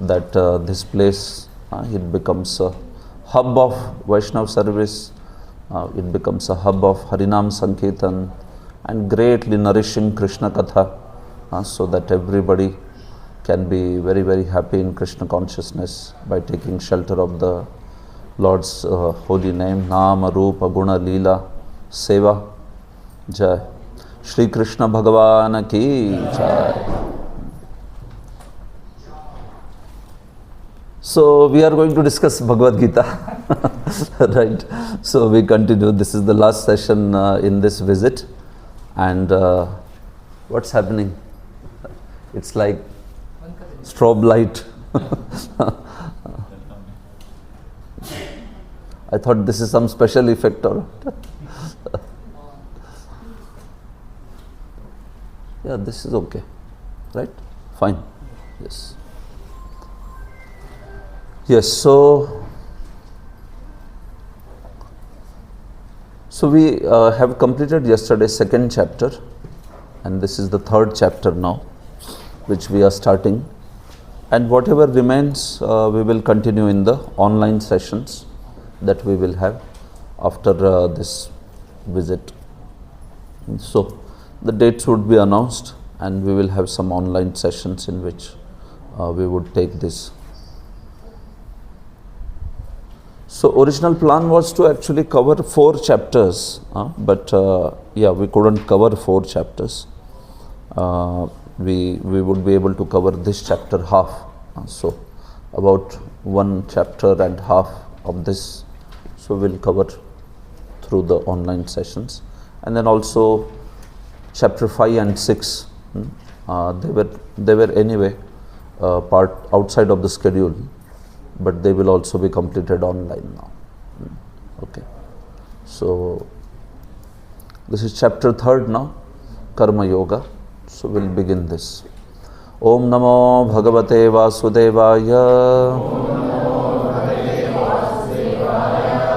that this place, it becomes a hub of Vaishnav service, it becomes a hub of Harinam Sankirtan and greatly nourishing Krishna Katha, so that everybody can be very, very happy in Krishna consciousness by taking shelter of the Lord's holy name, Nama, Rupa, Guna, Leela, Seva. Jai. Shri Krishna Bhagavan ki Jai. So we are going to discuss Bhagavad Gita, right? So we continue. This is the last session in this visit, and what's happening? It's like strobe light. I thought this is some special effect or yeah, this is okay, right? Fine. Yes. Yes, so we have completed yesterday second chapter, and this is the third chapter now, which we are starting, and whatever remains we will continue in the online sessions that we will have after this visit. So the dates would be announced, and we will have some online sessions in which we would take this. So original plan was to actually cover 4 chapters, but yeah, we couldn't cover 4 chapters. We would be able to cover this chapter half, so about 1 chapter and half of this, so we'll cover through the online sessions. And then also chapter 5 and 6, they were anyway part outside of the schedule, but they will also be completed online now. Okay, so this is chapter 3 now, Karma Yoga. So we'll begin this. Om Namo Bhagavate Vasudevaya.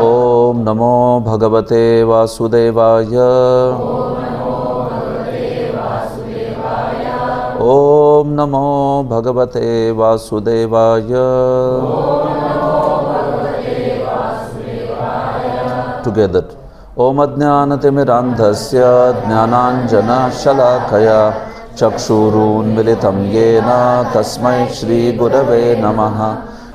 Om Namo Bhagavate Vasudevaya. Om Namo Bhagavate Vasudevaya. Together. Om Ajnanatimirandhasya Jnananjana Shalakaya Chakshurun Militam Yena Tasmai Shri Gurave Namaha.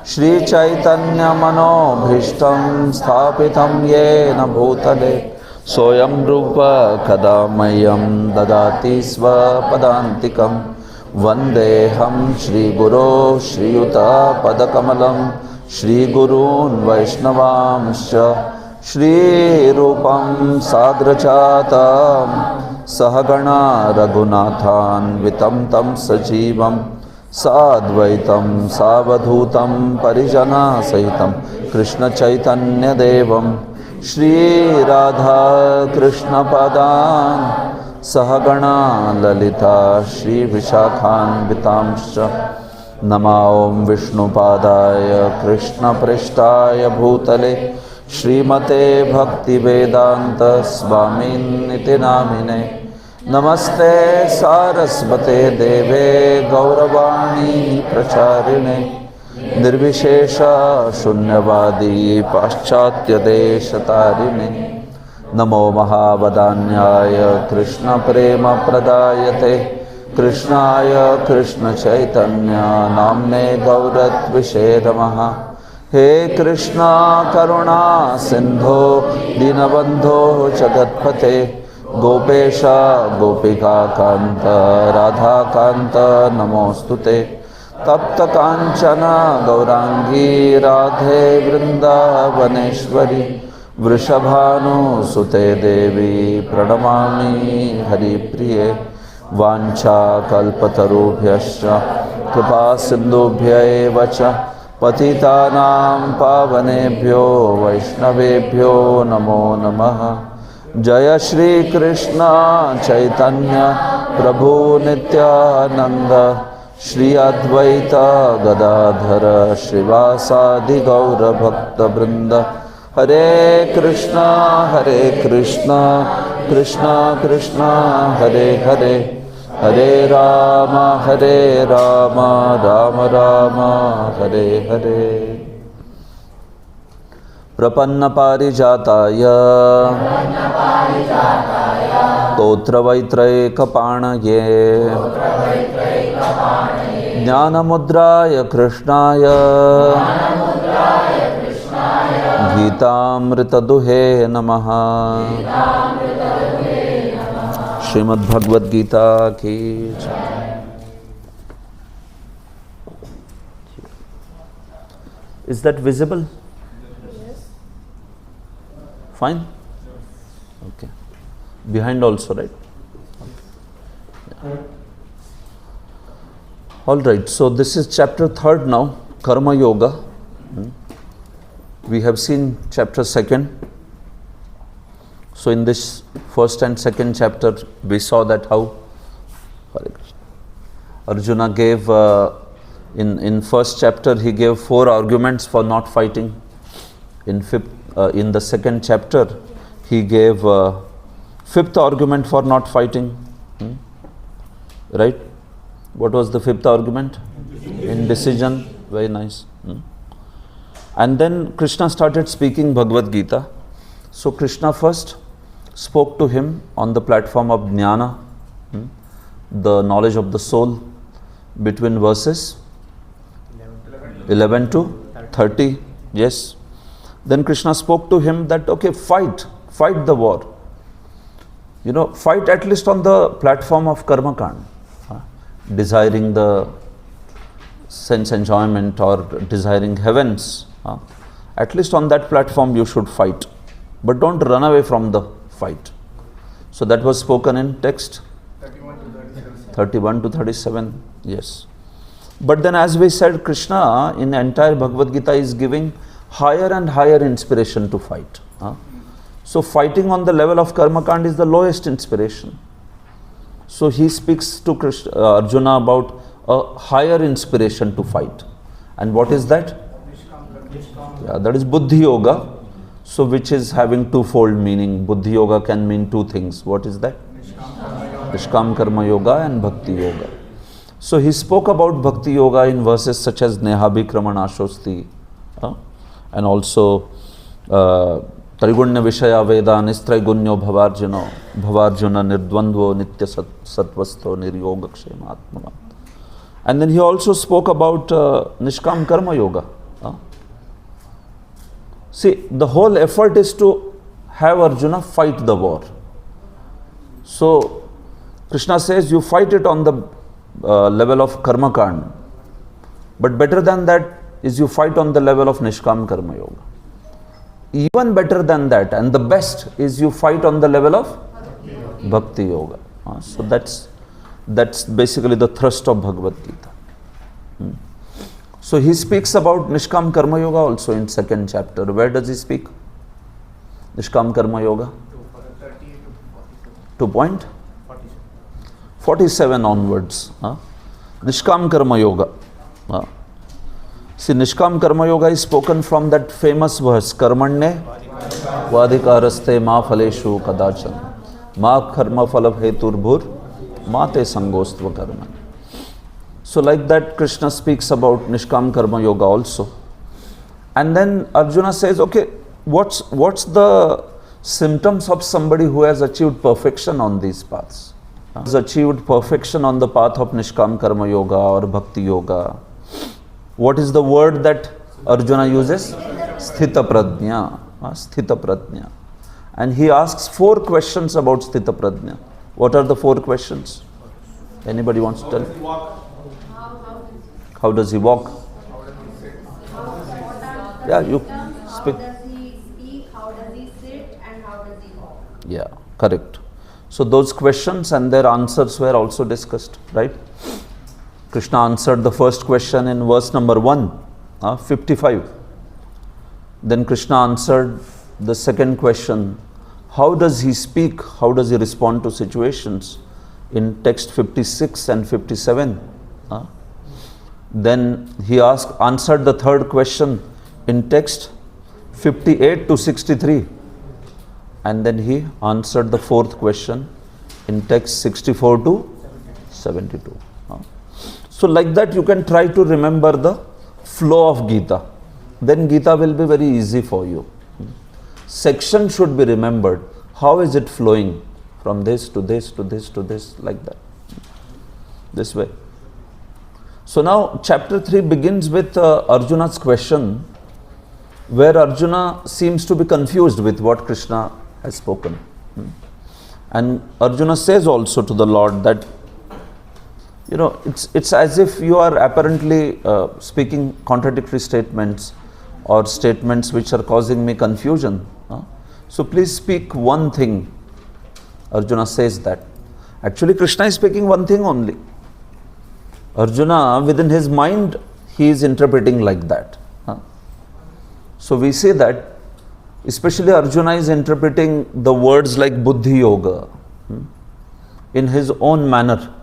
Shri Chaitanya Mano Bhishtam Sthapitam Yena Bhutale Soyam Rupa Kadamayam Dadati Svapadantikam Vandeham Shri Guru Shri Yuta Padakamalam Shri Gurun Vaishnavamscha Shri Rupam Sagrachatam Sahagana Raghunathan Vitam Tam Sajivam Sadvaitam Savadhutam Parijana Sahitam Krishna Chaitanya Devam Shri Radha Krishna Padan Sahagana Lalita Shri Vishakhan Vitamscha Nama Om Vishnu Padaya Krishna Prishtaya Bhutale Shrimate Bhakti Vedanta Swamin Niti Namine Namaste Sarasvate Deve Gauravani Pracharine Nirvishesha Shunyavadi Paschatya Deshatarine Namo Mahavadanyaya Krishna Prema Pradayate Krishnaya Krishna Chaitanya Namne Gaurat Vishe Namaha. He Krishna Karuna Sindho Dinabandho Jagatpate Gopesha Gopika Kanta Radha Kanta Namostute Tapta Kanchana Gaurangi Radhe Vrindavaneshwari Vrishabhanu Sute Devi Pranamami Hari Priye Vancha Kalpatarubhyascha Kripa Sindhubhya Vacha Patitanam Pavanebhyo Vaishnavebhyo Namo Namaha. Jaya Shri Krishna Chaitanya Prabhu Nityananda Shri Advaita Gadadhara Srivasadi Gaura Bhakta Vrinda. Hare Krishna Krishna Krishna Hare Hare Hare Rama, Hare Rama, Rama Rama, Hare Hare. Prapanna parijataya Totra Vaitraika Panaye Jnana Mudraya Krishnaya Gita Duhe Namaha. Srimad Bhagavad Gita ki Jai. Is that visible? Yes. Fine? Okay. Behind also, right? Yeah. All right. So this is chapter 3rd now, Karma Yoga. We have seen chapter 2nd. So in this first and second chapter, we saw that how Arjuna gave, in first chapter, he gave 4 arguments for not fighting. In the second chapter, he gave 5th argument for not fighting. Right? What was the 5th argument? Indecision. Very nice. And then Krishna started speaking Bhagavad Gita. So Krishna first spoke to him on the platform of Jnana, the knowledge of the soul, between verses 11 to 30. Yes. Then Krishna spoke to him that, okay, fight the war. Fight at least on the platform of Karma Kand. Desiring the sense enjoyment or desiring heavens. At least on that platform you should fight. But don't run away from the fight. So that was spoken in text 31 to 37. Yes. But then, as we said, Krishna in the entire Bhagavad Gita is giving higher and higher inspiration to fight. So fighting on the level of Karma Kand is the lowest inspiration. So he speaks to Arjuna about a higher inspiration to fight. And what is that? Yeah, that is Buddhi Yoga. So which is having twofold meaning. Buddhi Yoga can mean 2 things. What is that? Nishkam Karma Yoga and Bhakti Yoga. So he spoke about Bhakti Yoga in verses such as Nehabhi Kramanashosti, and also Trigunya Vishaya Veda Nistraigunyo Bhavarjuna Nirdvandvo Nitya Satvasto Niryoga Kshematmana. And then he also spoke about Nishkam Karma Yoga. See, the whole effort is to have Arjuna fight the war. So, Krishna says you fight it on the level of Karma Kand. But better than that is you fight on the level of Nishkam Karma Yoga. Even better than that, and the best, is you fight on the level of Bhakti Yoga. So that's basically the thrust of Bhagavad Gita. So he speaks about Nishkam Karma Yoga also in 2nd chapter. Where does he speak? Nishkam Karma Yoga? 2.47 onwards. Nishkam Karma Yoga. See, Nishkam Karma Yoga is spoken from that famous verse, Karmanye Vadikaraste ma phaleshu kadachan ma karma phala heturbhur ma te sangostva karman. So like that, Krishna speaks about Nishkam Karma Yoga also. And then Arjuna says, okay, what's the symptoms of somebody who has achieved perfection on these paths? Has achieved perfection on the path of Nishkam Karma Yoga or Bhakti Yoga. What is the word that Arjuna uses? Sthita Prajna. Sthita Prajna. And he asks 4 questions about Sthita Prajna. What are the 4 questions? Anybody wants to tell? How does he walk? Yeah, you speak. How does he speak? How does he sit? And how does he walk? Yeah, correct. So those questions and their answers were also discussed, right? Krishna answered the first question in verse number 1, 55. Then Krishna answered the second question, how does he speak? How does he respond to situations? In text 56 and 57. Then he answered the third question in text 58 to 63. And then he answered the fourth question in text 64 to 72. So like that you can try to remember the flow of Gita. Then Gita will be very easy for you. Section should be remembered. How is it flowing from this to this to this to this, like that. This way. So now chapter 3 begins with Arjuna's question, where Arjuna seems to be confused with what Krishna has spoken. And Arjuna says also to the Lord that, it's as if you are apparently speaking contradictory statements or statements which are causing me confusion. So please speak one thing. Arjuna says that. Actually, Krishna is speaking one thing only. Arjuna, within his mind, he is interpreting like that. So we say that, especially Arjuna is interpreting the words like Buddhi Yoga in his own manner.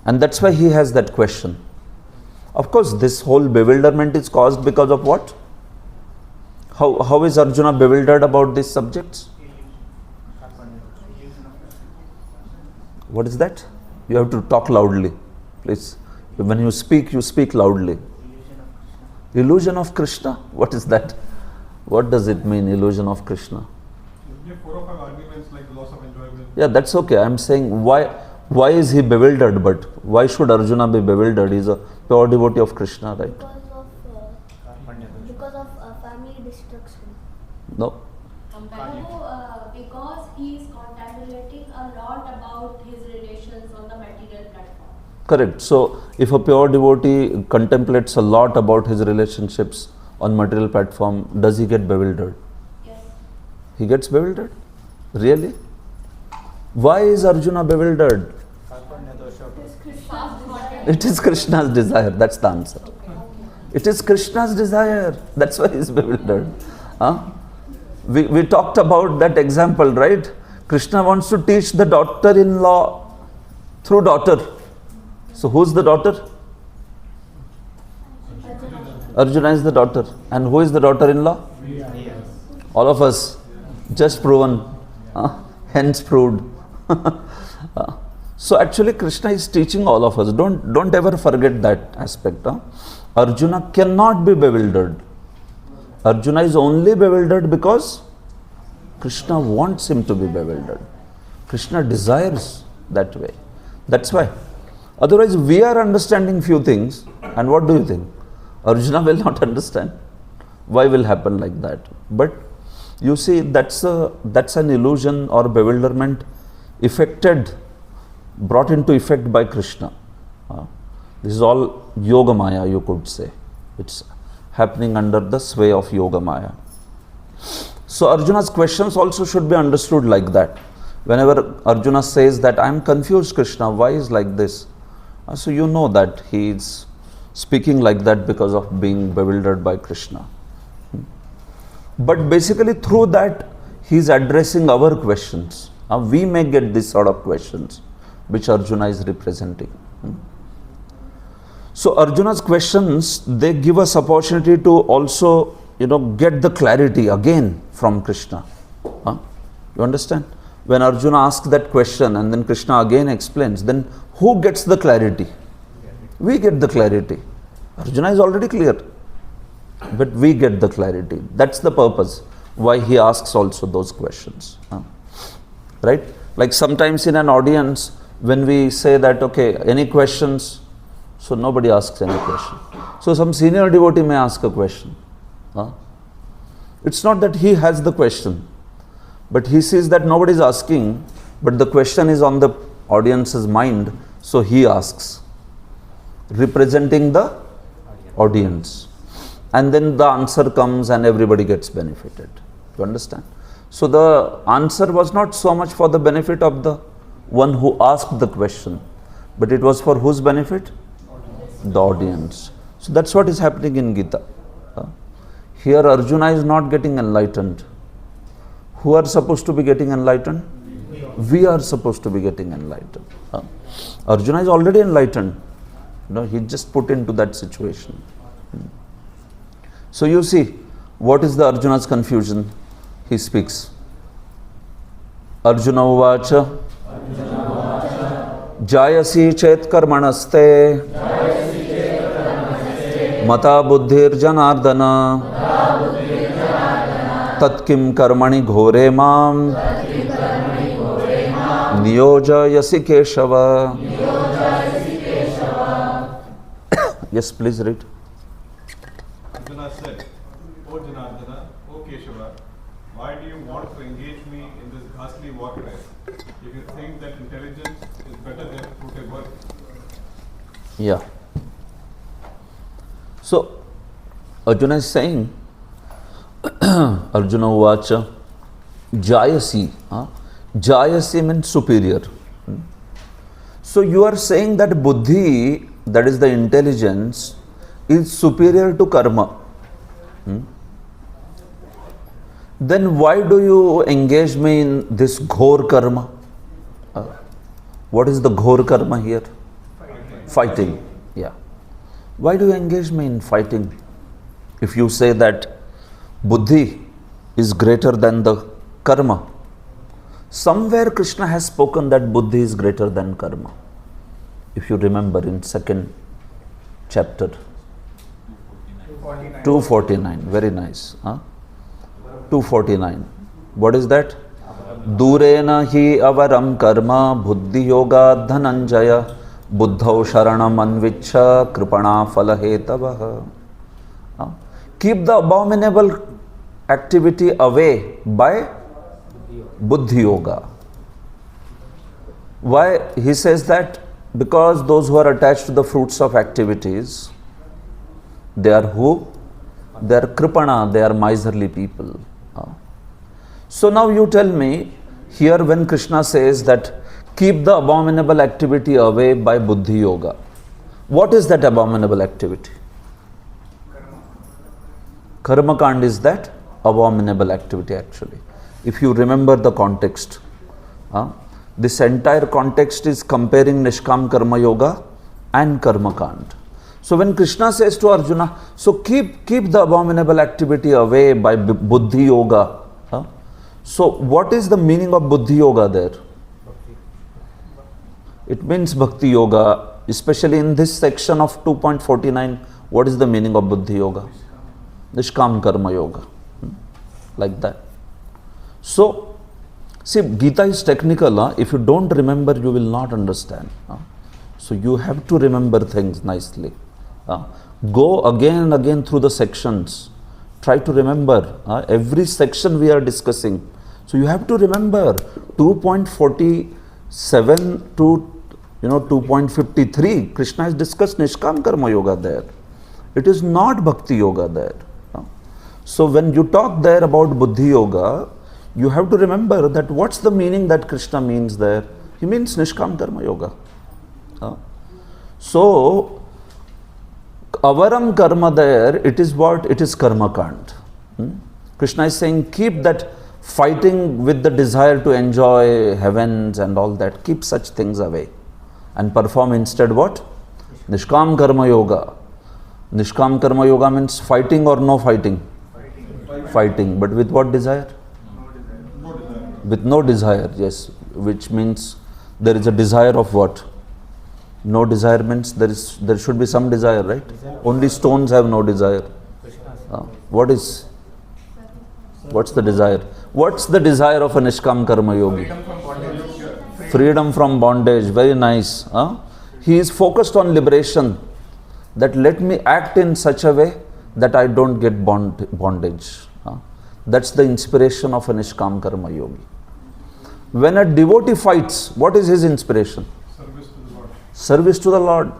And that's why he has that question. Of course, this whole bewilderment is caused because of what? How is Arjuna bewildered about these subjects? What is that? You have to talk loudly, please. When you speak loudly. Illusion of Krishna? What is that? What does it mean, illusion of Krishna? There are 4 or 5 arguments like loss of enjoyment. Yeah, that's okay. I'm saying why is he bewildered? But why should Arjuna be bewildered? He's a pure devotee of Krishna, right? Because of family destruction. No. Because he is contemplating a lot about his relations on the material platform. Correct. So, if a pure devotee contemplates a lot about his relationships on material platform, does he get bewildered? Yes. He gets bewildered? Really? Why is Arjuna bewildered? It is Krishna's desire. That's the answer. It is Krishna's desire. That's why he is bewildered. We talked about that example, right? Krishna wants to teach the daughter-in-law through daughter. So who's the daughter? Arjuna is the daughter. And who is the daughter-in-law? All of us. Just proven. Hence proved. So actually Krishna is teaching all of us. Don't ever forget that aspect. Arjuna cannot be bewildered. Arjuna is only bewildered because Krishna wants him to be bewildered. Krishna desires that way. That's why. Otherwise we are understanding few things, and what do you think? Arjuna will not understand. Why will happen like that? But you see, that's an illusion or bewilderment brought into effect by Krishna. This is all Yoga Maya, you could say. It's happening under the sway of Yoga Maya. So Arjuna's questions also should be understood like that. Whenever Arjuna says that I am confused, Krishna, why is like this? So you know that he is speaking like that because of being bewildered by Krishna. But basically through that he is addressing our questions. We may get this sort of questions which Arjuna is representing. So Arjuna's questions, they give us opportunity to also, get the clarity again from Krishna. You understand? When Arjuna asks that question and then Krishna again explains, then who gets the clarity? We get the clarity. Arjuna is already clear, but we get the clarity. That's the purpose why he asks also those questions. Right? Like sometimes in an audience, when we say that, okay, any questions? So nobody asks any question. So some senior devotee may ask a question. It's not that he has the question, but he sees that nobody is asking, but the question is on the audience's mind, so he asks, representing the audience. And then the answer comes and everybody gets benefited. You understand? So the answer was not so much for the benefit of the one who asked the question, but it was for whose benefit? The audience. So that's what is happening in Gita. Here Arjuna is not getting enlightened. Who are supposed to be getting enlightened? We are supposed to be getting enlightened. Arjuna is already enlightened. He just put into that situation. So you see, what is the Arjuna's confusion? He speaks. Arjuna Uvacha Jayasi chet karmanaste mata buddhir janardana tatkim karmani ghore mam niyojayasi keshava. Yes, please read. Arjuna said, O Janardana, O Keshava, why do you want to engage me in this ghastly warfare if you think that intelligence is better than fruited work? Yeah. So, Arjuna is saying, Arjuna Uvacha, Jayasi. Jayasi means superior. So, you are saying that buddhi, that is the intelligence, is superior to karma. Then why do you engage me in this ghor karma? What is the ghor karma here? Fighting. Yeah. Why do you engage me in fighting? If you say that buddhi is greater than the karma, somewhere Krishna has spoken that buddhi is greater than karma. If you remember in second chapter, 249, very nice. 249. What is that? Durena hi avaram karma buddhi yoga dhananjaya buddhau sharanam anvicha kripana falahetavah. Keep the abominable activity away by buddhi yoga. Why he says that? Because those who are attached to the fruits of activities, they are who? They are kripana, they are miserly people. So now you tell me, here when Krishna says that keep the abominable activity away by buddhi yoga, what is that abominable activity? Karma kand is that abominable activity actually. If you remember the context, this entire context is comparing Nishkam Karma Yoga and Karma Kand. So when Krishna says to Arjuna, so keep the abominable activity away by Buddhi Yoga. So what is the meaning of Buddhi Yoga there? It means Bhakti Yoga, especially in this section of 2.49. What is the meaning of Buddhi Yoga? Nishkam Karma Yoga. Like that. So, see, Gita is technical. If you don't remember, you will not understand. So, you have to remember things nicely. Go again and again through the sections. Try to remember. Every section we are discussing. So, you have to remember 2.47 to 2.53. Krishna has discussed Nishkam Karma Yoga there. It is not Bhakti Yoga there. So, when you talk there about Buddhi Yoga, you have to remember that what's the meaning that Krishna means there? He means Nishkam Karma Yoga. So, avaram karma there, it is what? It is karma kand. Krishna is saying keep that fighting with the desire to enjoy heavens and all that, keep such things away and perform instead what? Nishkam Karma Yoga. Nishkam Karma Yoga means fighting or no fighting? Fighting, but with what desire? With no desire, yes, which means there is a desire of what? No desire means there should be some desire, right? Only stones have no desire. What's the desire? What's the desire of a Nishkam Karma Yogi? Freedom from bondage, very nice. He is focused on liberation, that let me act in such a way that I don't get bondage. That's the inspiration of a Nishkam Karma Yogi. When a devotee fights, what is his inspiration? Service to the Lord. Service to the Lord,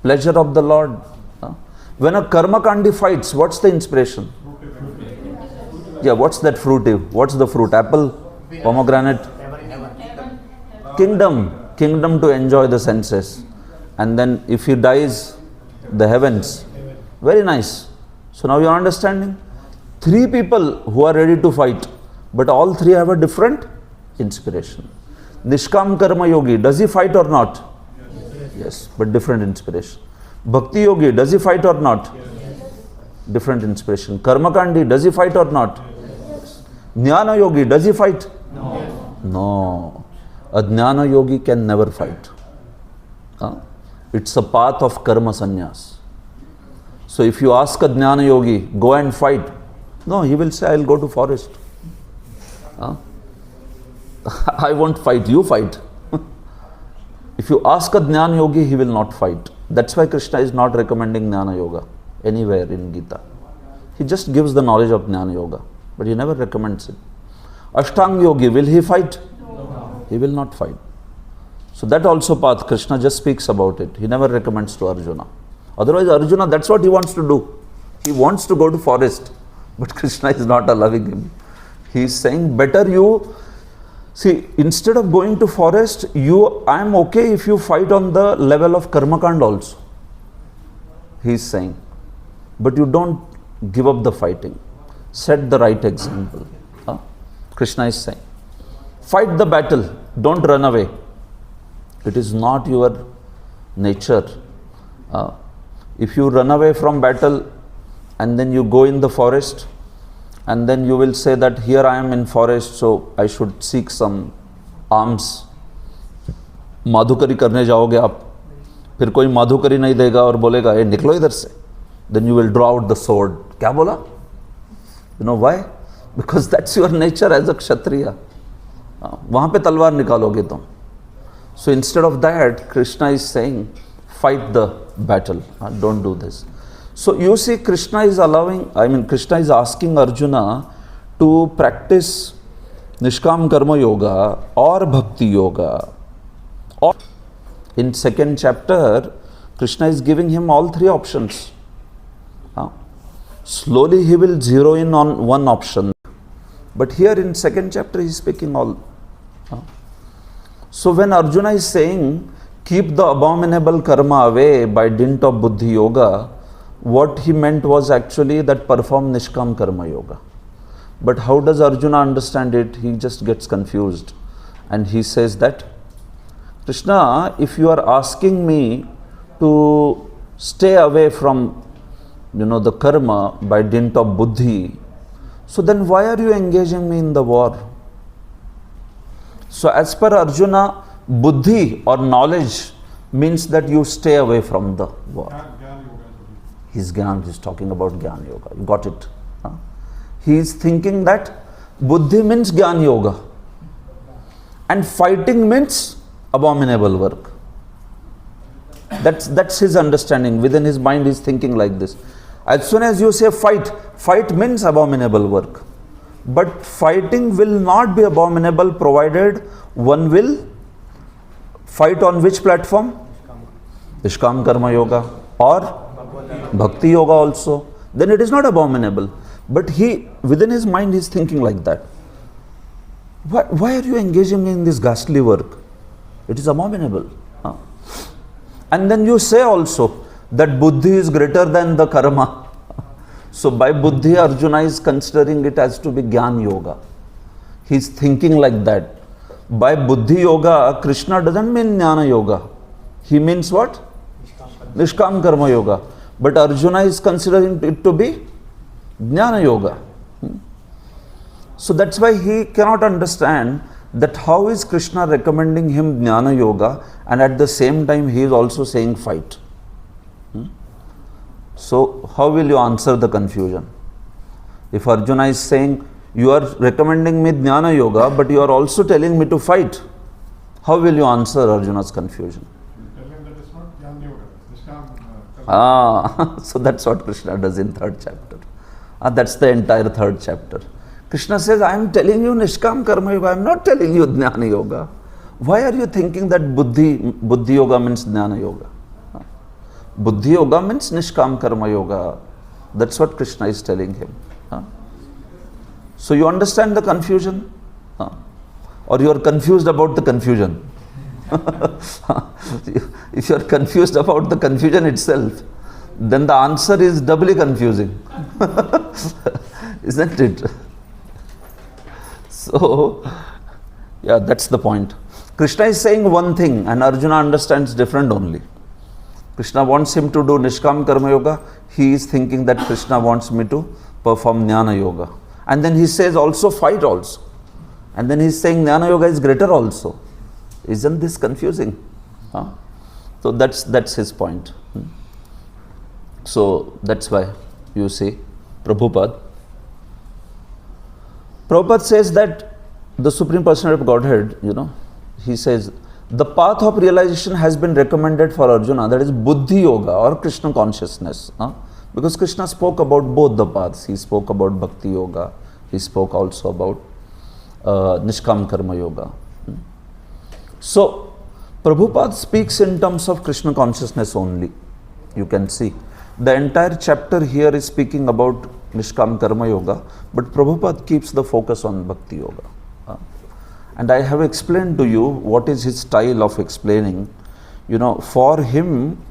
pleasure of the Lord. When a Karma Kandi fights, what's the inspiration? Yeah, what's that fruitive? What's the fruit? Apple? Pomegranate? Kingdom to enjoy the senses. And then if he dies, the heavens. Very nice. So now you are understanding? 3 people who are ready to fight, but all 3 have a different inspiration. Nishkam Karma Yogi, does he fight or not? Yes, but different inspiration. Bhakti Yogi, does he fight or not? Different inspiration. Karma Kandi, does he fight or not? Jnana Yogi, does he fight? No. A Jnana Yogi can never fight. It's a path of karma sannyas. So if you ask a jnana yogi, go and fight, no, he will say, I'll go to forest. I won't fight, you fight. If you ask a jnana yogi, he will not fight. That's why Krishna is not recommending jnana yoga anywhere in Gita. He just gives the knowledge of jnana yoga, but he never recommends it. Ashtanga yogi, will he fight? No. He will not fight. So that also path, Krishna just speaks about it. He never recommends to Arjuna. Otherwise Arjuna, that's what he wants to do. He wants to go to forest, but Krishna is not allowing him. He is saying, better you, see, instead of going to forest, I am okay if you fight on the level of karmakand also. He is saying, but you don't give up the fighting. Set the right example. Krishna is saying, fight the battle, don't run away. It is not your nature. If you run away from battle and then you go in the forest and then you will say that here I am in forest, so I should seek some arms. माधुकरी करने जाओगे आप, फिर कोई माधुकरी नहीं देगा और बोलेगा ये निकलो इधर से. Then you will draw out the sword. क्या बोला? You know why? Because that's your nature as a kshatriya. वहाँ पे तलवार निकालोगे तुम. So instead of that, Krishna is saying, fight the battle. Don't do this. So you see, Krishna is asking Arjuna to practice Nishkam Karma Yoga or Bhakti Yoga. Or in second chapter, Krishna is giving him all three options. Slowly he will zero in on one option. But here in second chapter he is speaking all. So when Arjuna is saying, keep the abominable karma away by dint of buddhi yoga, what he meant was actually that perform Nishkam Karma Yoga. But how does Arjuna understand it? He just gets confused. And he says that, Krishna, if you are asking me to stay away from, the karma by dint of buddhi, so then why are you engaging me in the war? So as per Arjuna, buddhi or knowledge means that you stay away from the war. He's talking about Jnana Yoga. You got it? He is thinking that buddhi means Jnana Yoga and fighting means abominable work. That's his understanding. Within his mind he is thinking like this. As soon as you say fight means abominable work. But fighting will not be abominable provided one will fight on which platform? Nishkam Karma Yoga or Bhakti Yoga also. Then it is not abominable. But within his mind, he is thinking like that. Why are you engaging in this ghastly work? It is abominable. And then you say also that buddhi is greater than the karma. So by buddhi, Arjuna is considering it as to be Jnana Yoga. He is thinking like that. By buddhi yoga, Krishna doesn't mean Jnana Yoga. He means what? Nishkam Karma Yoga. But Arjuna is considering it to be Jnana Yoga. So that's why he cannot understand that how is Krishna recommending him Jnana Yoga and at the same time he is also saying fight. So how will you answer the confusion? If Arjuna is saying, you are recommending me Jnana Yoga, but you are also telling me to fight, how will you answer Arjuna's confusion? Tell him that it's not Jnana Yoga. So that's what Krishna does in third chapter. That's the entire third chapter. Krishna says, I am telling you Nishkam Karma Yoga, I am not telling you Jnana Yoga. Why are you thinking that Buddhi Yoga means Jnana Yoga? Buddhi Yoga means Nishkam Karma Yoga. That's what Krishna is telling him. So you understand the confusion? Or you are confused about the confusion? If you are confused about the confusion itself, then the answer is doubly confusing. Isn't it? So, yeah, that's the point. Krishna is saying one thing and Arjuna understands different only. Krishna wants him to do Nishkam Karma Yoga. He is thinking that Krishna wants me to perform Jnana Yoga. And then he says also fight also. And then he is saying Jnana Yoga is greater also. Isn't this confusing? So that's his point. So that's why you see Prabhupada says that the Supreme Personality of Godhead, he says, the path of realization has been recommended for Arjuna, that is Buddhi Yoga or Krishna consciousness. Because Krishna spoke about both the paths. He spoke about Bhakti Yoga. He spoke also about Nishkam Karma Yoga. So, Prabhupada speaks in terms of Krishna consciousness only. You can see. The entire chapter here is speaking about Nishkam Karma Yoga, but Prabhupada keeps the focus on Bhakti Yoga. And I have explained to you what is his style of explaining. For him,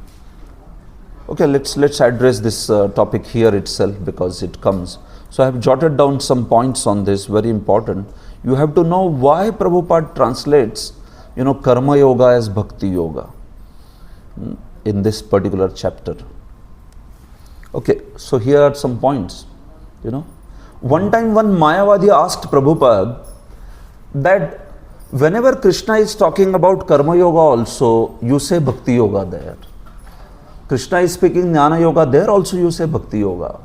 okay, let's address this topic here itself because it comes. So I have jotted down some points on this, very important. You have to know why Prabhupada translates, Karma Yoga as Bhakti Yoga in this particular chapter. Okay, so here are some points. One time one Mayavadi asked Prabhupada that whenever Krishna is talking about Karma Yoga also, you say Bhakti Yoga there. Krishna is speaking Jnana Yoga, there also you say Bhakti Yoga.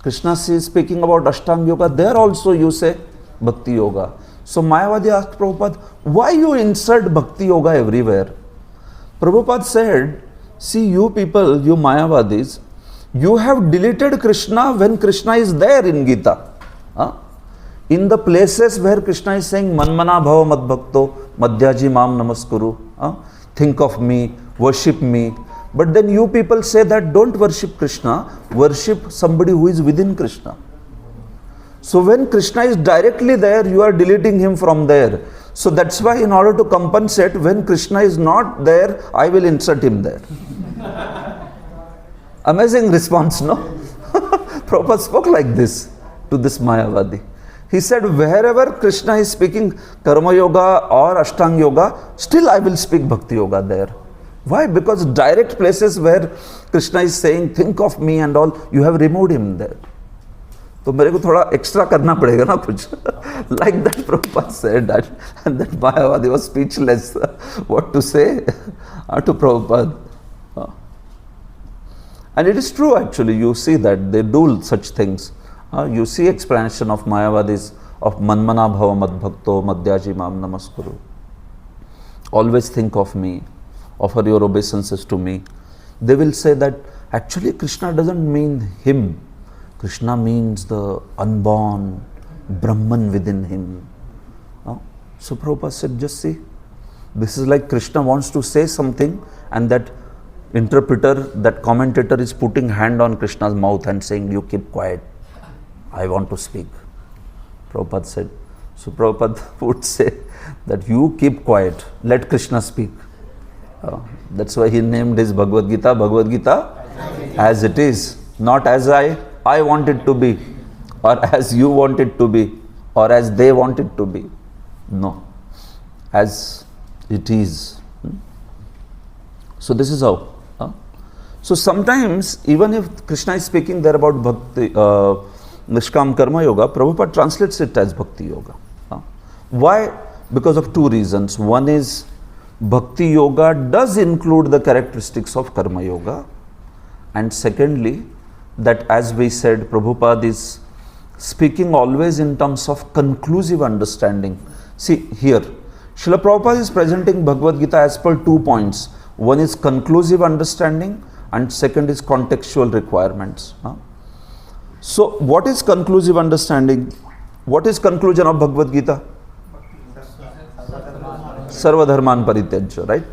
Krishna is speaking about Ashtanga Yoga, there also you say Bhakti Yoga. So Mayavadi asked Prabhupada, why you insert Bhakti Yoga everywhere? Prabhupada said, see you people, you Mayavadis, you have deleted Krishna when Krishna is there in Gita. In the places where Krishna is saying, Manmana bhava mad bhakto, madhyaji mam namaskuru, think of me, worship me. But then you people say that don't worship Krishna, worship somebody who is within Krishna. So when Krishna is directly there, you are deleting him from there. So that's why in order to compensate, when Krishna is not there, I will insert him there. Amazing response, no? Prabhupada spoke like this to this Mayavadi. He said, wherever Krishna is speaking Karma Yoga or Ashtanga Yoga, still I will speak Bhakti Yoga there. Why? Because direct places where Krishna is saying, think of me and all, you have removed him there. तो मेरे को थोड़ा extra करना पड़ेगा ना कुछ. Like that Prabhupada said that, and that Mayavadi was speechless what to say to Prabhupada. And it is true actually, you see that they do such things. You see explanation of Mayavadis of Manmana bhava mad bhakto madhyaji mam namaskuru. Always think of me, offer your obeisances to me. They will say that actually Krishna doesn't mean him. Krishna means the unborn Brahman within him. So Prabhupada said, just see, this is like Krishna wants to say something and that interpreter, that commentator is putting hand on Krishna's mouth and saying, you keep quiet, I want to speak. Prabhupada said, so Prabhupada would say that you keep quiet, let Krishna speak. That's why he named his Bhagavad Gita as it is, not as I want it to be, or as you want it to be, or as they want it to be. No, as it is. So this is how. So sometimes, even if Krishna is speaking there about Bhakti, Nishkam Karma Yoga, Prabhupada translates it as Bhakti Yoga. Why? Because of two reasons. One is, Bhakti Yoga does include the characteristics of Karma Yoga. And secondly, that as we said, Prabhupada is speaking always in terms of conclusive understanding. See here, Srila Prabhupada is presenting Bhagavad Gita as per 2 points. One is conclusive understanding and second is contextual requirements. So what is conclusive understanding? What is conclusion of Bhagavad Gita? Sarva dharman parityajya, right?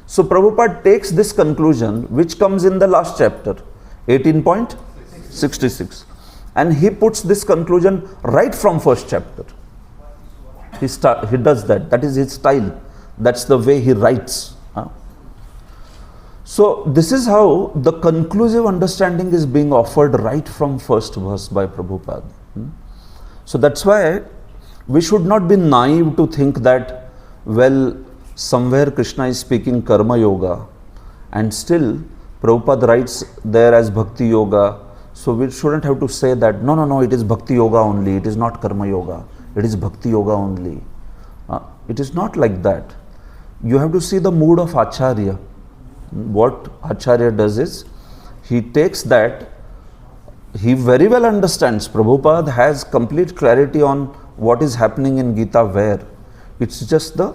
So Prabhupada takes this conclusion which comes in the last chapter, 18.66, and he puts this conclusion right from first chapter. He does that. That is his style. That's the way he writes. So this is how the conclusive understanding is being offered right from first verse by Prabhupada. So that's why we should not be naive to think that, well, somewhere Krishna is speaking Karma Yoga and still Prabhupada writes there as Bhakti Yoga. So we shouldn't have to say that, no, it is Bhakti Yoga only, it is not Karma Yoga, it is Bhakti Yoga only. It is not like that. You have to see the mood of Acharya. what Acharya does is, he takes that, he very well understands, Prabhupada has complete clarity on what is happening in Gita where. It's just the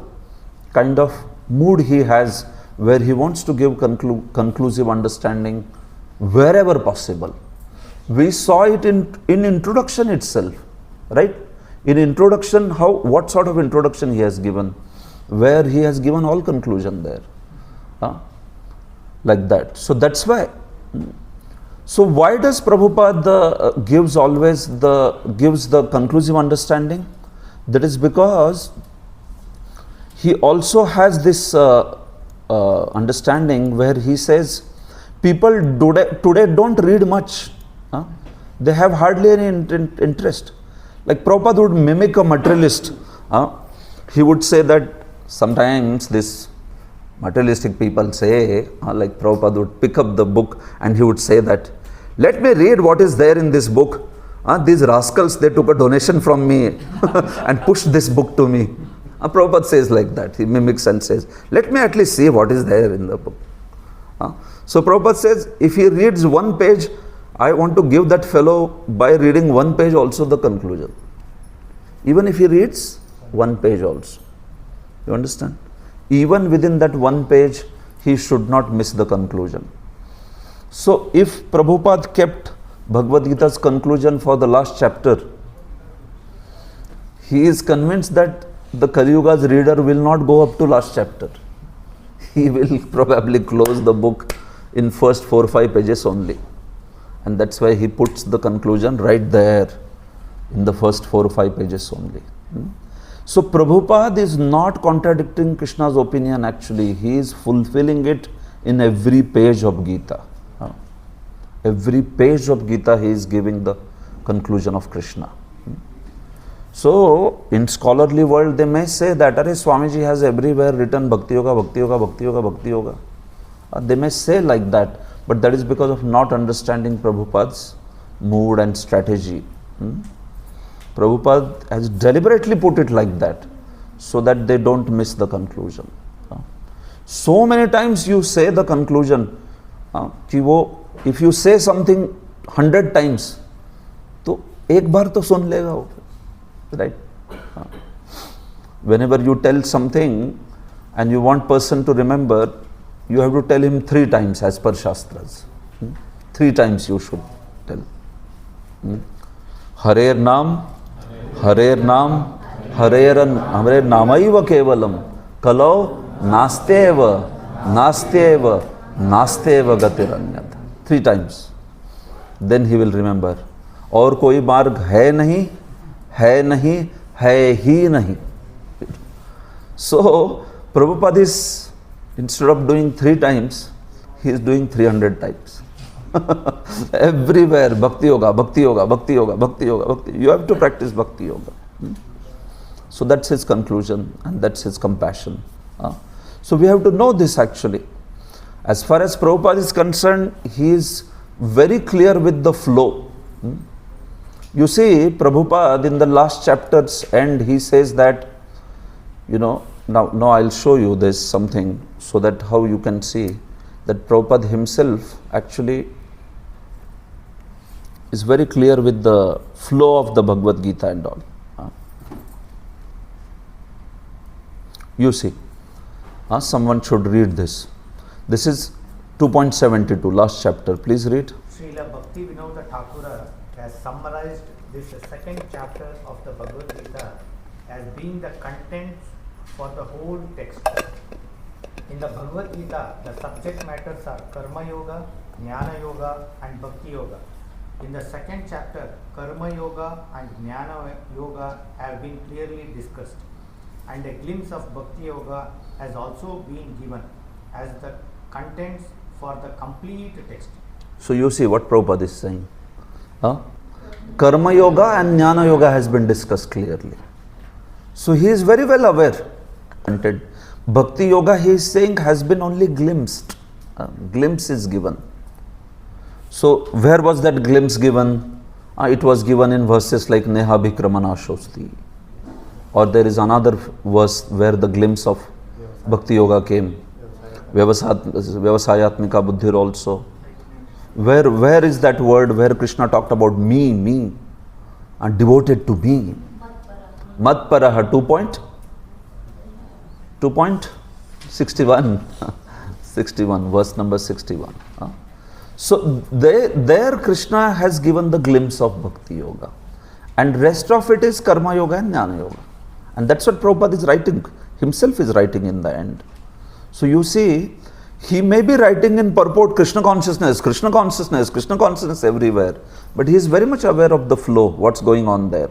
kind of mood he has where he wants to give conclusive understanding wherever possible. We saw it in introduction itself, right? In introduction, what sort of introduction he has given, where he has given all conclusion there. Like that. So that's why. So why does Prabhupada gives the conclusive understanding? That is because he also has this understanding where he says people today don't read much. They have hardly any interest. Like Prabhupada would mimic a materialist. He would say that sometimes this materialistic people say, like Prabhupada would pick up the book and he would say that, let me read what is there in this book. These rascals, they took a donation from me and pushed this book to me. Prabhupada says like that. He mimics and says, let me at least see what is there in the book. So Prabhupada says, if he reads one page, I want to give that fellow by reading one page also the conclusion. Even if he reads one page also. You understand? Even within that one page, he should not miss the conclusion. So if Prabhupada kept Bhagavad Gita's conclusion for the last chapter, he is convinced that the Kali Yuga's reader will not go up to last chapter. He will probably close the book in first 4 or 5 pages only. And that's why he puts the conclusion right there in the first 4 or 5 pages only. So Prabhupada is not contradicting Krishna's opinion actually. He is fulfilling it in every page of Gita. Every page of Gita he is giving the conclusion of Krishna. So in scholarly world they may say that Swamiji has everywhere written Bhakti Yoga, Bhakti Yoga, Bhakti Yoga, Bhakti Yoga. They may say like that, but that is because of not understanding Prabhupada's mood and strategy. Prabhupada has deliberately put it like that so that they don't miss the conclusion. So many times you say the conclusion, if you say something 100 times, तो एक बार तो सुन लेगा वो, right? Whenever you tell something and you want person to remember, you have to tell him 3 times as per Shastras. 3 times you should tell. Harer Nam, Harer Nam, Harer Namaiva Kevalam, Kalau Nasteva, Nasteva, Nasteva Gatiranyat. 3 times. Then he will remember. और कोई मार्ग है नहीं, है ही नहीं. So Prabhupada is, instead of doing 3 times, he is doing 300 times. Everywhere Bhakti Yoga, Bhakti Yoga, Bhakti Yoga, Bhakti Yoga, Bhakti. You have to practice Bhakti Yoga. So that's his conclusion and that's his compassion. So we have to know this actually. As far as Prabhupada is concerned, he is very clear with the flow. You see, Prabhupada in the last chapter's end, he says that, now I'll show you this something so that how you can see that Prabhupada himself actually is very clear with the flow of the Bhagavad Gita and all. You see, someone should read this. This is 2.72, last chapter. Please read. Srila Bhakti Vinod Thakura has summarized this second chapter of the Bhagavad Gita as being the contents for the whole text. In the Bhagavad Gita, the subject matters are Karma Yoga, Jnana Yoga and Bhakti Yoga. In the second chapter, Karma Yoga and Jnana Yoga have been clearly discussed, and a glimpse of Bhakti Yoga has also been given as the contents for the complete text. So you see what Prabhupada is saying. Karma Yoga and Jnana Yoga has been discussed clearly. So he is very well aware. Bhakti Yoga, he is saying, has been only glimpsed. Glimpse is given. So where was that glimpse given? It was given in verses like Neha Bhikramana Shosti. Or there is another verse where the glimpse of Bhakti Yoga came, Vyavasayatmika buddhir also. Where is that word where Krishna talked about me, and devoted to me? Matparaha 2.61. 61, verse number 61. So there Krishna has given the glimpse of Bhakti Yoga. And rest of it is Karma Yoga and Jnana Yoga. And that's what Prabhupada is writing, himself is writing in the end. So you see, he may be writing in purport Krishna consciousness everywhere. But he is very much aware of the flow, what's going on there.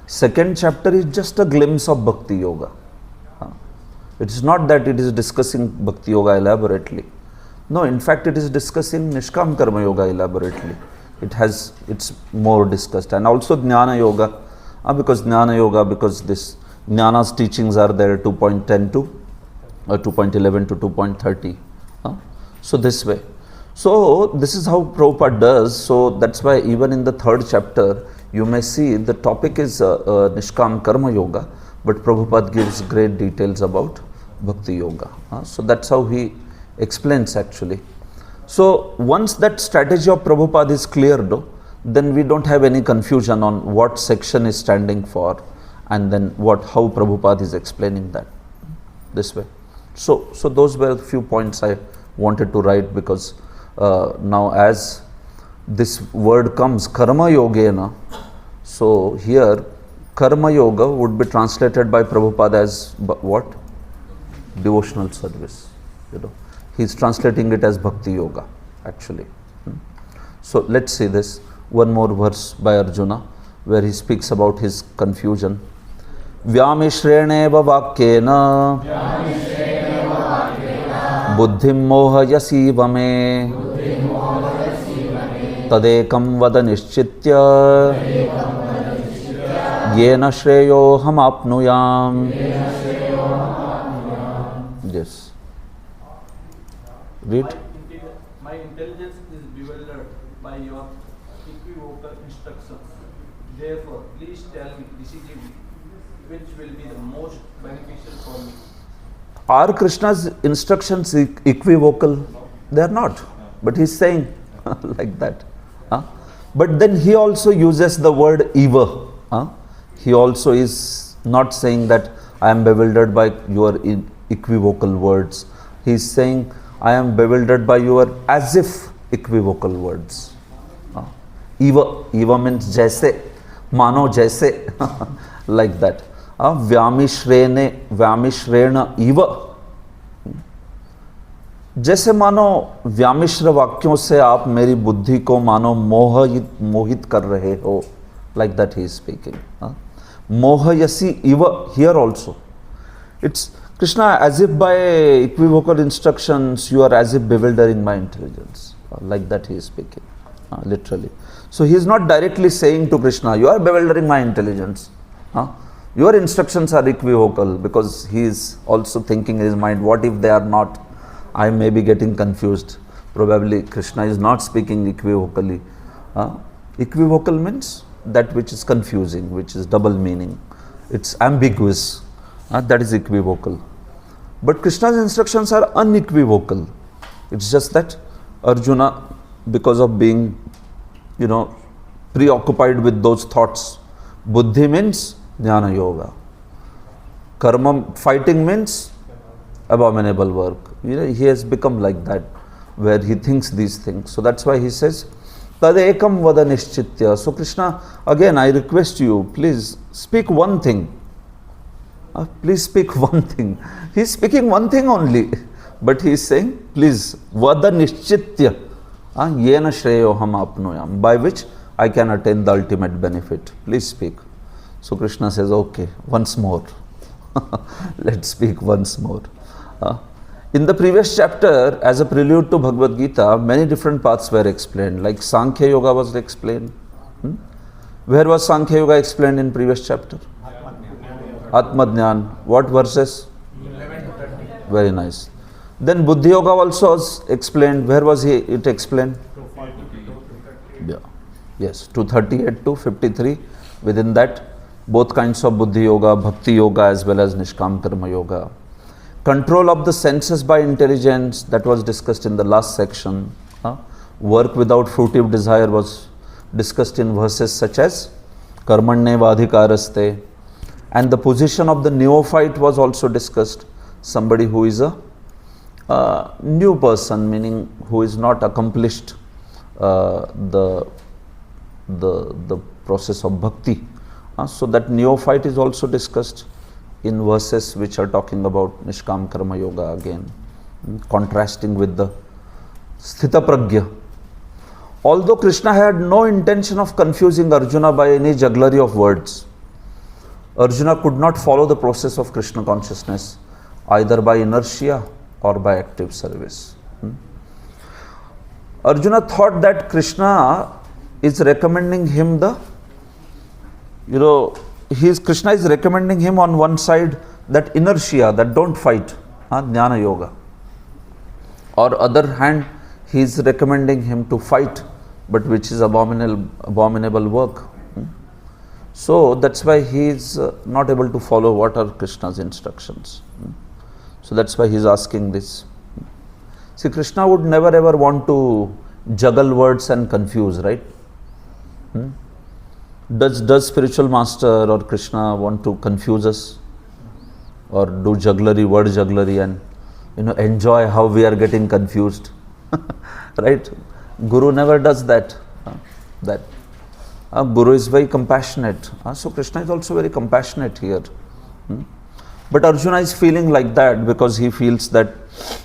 Second chapter is just a glimpse of Bhakti Yoga. It is not that it is discussing Bhakti Yoga elaborately. No, in fact it is discussing Nishkam Karma Yoga elaborately. It's more discussed. And also Jnana Yoga, because this Jnana's teachings are there 2.10 to 2.11 to 2.30. So this way. So this is how Prabhupada does. So that's why even in the third chapter, you may see the topic is Nishkam Karma Yoga, but Prabhupada gives great details about Bhakti Yoga. So that's how he explains actually. So once that strategy of Prabhupada is cleared, then we don't have any confusion on what section is standing for, and then how Prabhupada is explaining that this way. So those were a few points I wanted to write, because now as this word comes, Karma Yogena, so here Karma Yoga would be translated by Prabhupada as what? Devotional service. He is translating it as Bhakti Yoga actually. So let's see this. One more verse by Arjuna where he speaks about his confusion. Vyamishreneva vakyena buddhim mohayasiva me tadekam vada nishchitya yena shreyo ham apnuyam. Yes. Read. My intelligence is bewildered by your equivocal instructions. Therefore, please tell me decisively which will be the most beneficial for me. Are Krishna's instructions equivocal? They are not. But he is saying like that. But then he also uses the word eva. He also is not saying that I am bewildered by your equivocal words. He is saying I am bewildered by your as if equivocal words. Eva means jaise, mano jaise, like that. Vyamishrena eva. जैसे मानो व्यामिश्र वाक्यों से आप मेरी बुद्धि को मानो मोहित कर रहे हो. Like that he is speaking. Mohayasi eva, here also. It's Krishna, as if by equivocal instructions, you are as if bewildering my intelligence. Like that he is speaking, literally. So he is not directly saying to Krishna, you are bewildering my intelligence. Your instructions are equivocal, because he is also thinking in his mind, what if they are not? I may be getting confused. Probably Krishna is not speaking equivocally. Equivocal means that which is confusing, which is double meaning. It's ambiguous. That is equivocal. But Krishna's instructions are unequivocal. It's just that Arjuna, because of being, preoccupied with those thoughts, buddhi means jnana yoga. Karma, fighting means abominable work. He has become like that, where he thinks these things. So that's why he says, Tadekam vada nishchitya. So Krishna, again I request you, please speak one thing. Please speak one thing. He is speaking one thing only, but he is saying, please, vada nishchitya, yena shreyo ham apnuyam, by which I can attain the ultimate benefit. Please speak. So Krishna says, okay, once more. Let's speak once more. In the previous chapter, as a prelude to Bhagavad Gita, many different paths were explained, like Sankhya Yoga was explained. Where was Sankhya Yoga explained in previous chapter? Atmadnyan. What verses? 11 to 30. Very nice. Then Buddhi Yoga also was explained. Where was it explained? Yeah. Yes, 238 to 53. Within that, both kinds of Buddhi Yoga, Bhakti Yoga as well as Nishkam Karma Yoga. control of the senses by intelligence, that was discussed in the last section. Work without fruitive desire was discussed in verses such as Karmanyeva adhikaraste. And the position of the neophyte was also discussed. Somebody who is a new person, meaning who is not accomplished the process of bhakti. So that neophyte is also discussed in verses which are talking about Nishkam Karma Yoga again, contrasting with the Sthita Pragya. Although Krishna had no intention of confusing Arjuna by any jugglery of words, Arjuna could not follow the process of Krishna consciousness either by inertia or by active service. Arjuna thought that Krishna is recommending him Krishna is recommending him on one side that inertia, that don't fight, Jnana Yoga. Or other hand, he is recommending him to fight, but which is abominable work. So that's why he is not able to follow what are Krishna's instructions. So that's why he is asking this. See, Krishna would never ever want to juggle words and confuse, right? Does spiritual master or Krishna want to confuse us or do jugglery, word jugglery, and enjoy how we are getting confused? Right? Guru never does that. Guru is very compassionate. So Krishna is also very compassionate here. But Arjuna is feeling like that because he feels that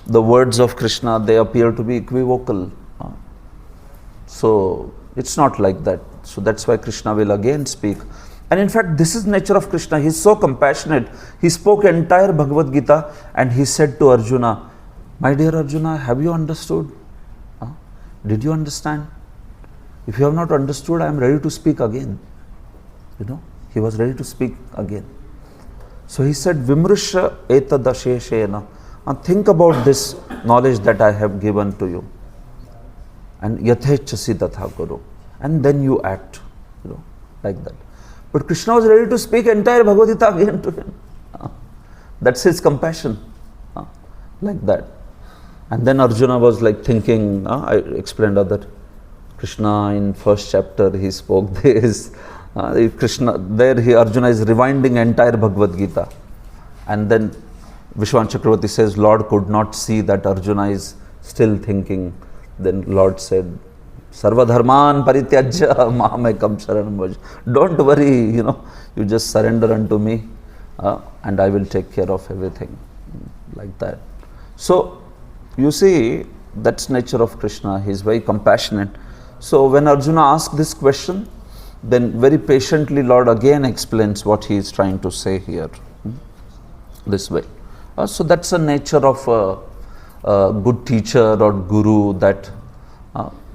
the words of Krishna, they appear to be equivocal. So it's not like that. So that's why Krishna will again speak. And in fact, this is nature of Krishna. He is so compassionate. He spoke entire Bhagavad Gita and he said to Arjuna, my dear Arjuna, have you understood? Did you understand? If you have not understood, I am ready to speak again. He was ready to speak again. So he said, Vimrusha etadasheshena. Think about this knowledge that I have given to you. And yathechasi tatha kuru. And then you act, like that. But Krishna was ready to speak entire Bhagavad Gita again to him. That's his compassion, like that. And then Arjuna was like thinking, I explained that Krishna in first chapter he spoke this. Arjuna is rewinding entire Bhagavad Gita. And then Vishwan Chakravarti says, Lord could not see that Arjuna is still thinking. Then Lord said, Sarva dharman parityajya mahamekam sharanam vaj. Don't worry, you just surrender unto me and I will take care of everything, like that. So you see, that's nature of Krishna. He is very compassionate. So when Arjuna asked this question, then very patiently Lord again explains what he is trying to say here, this way. So that's the nature of a good teacher or guru, that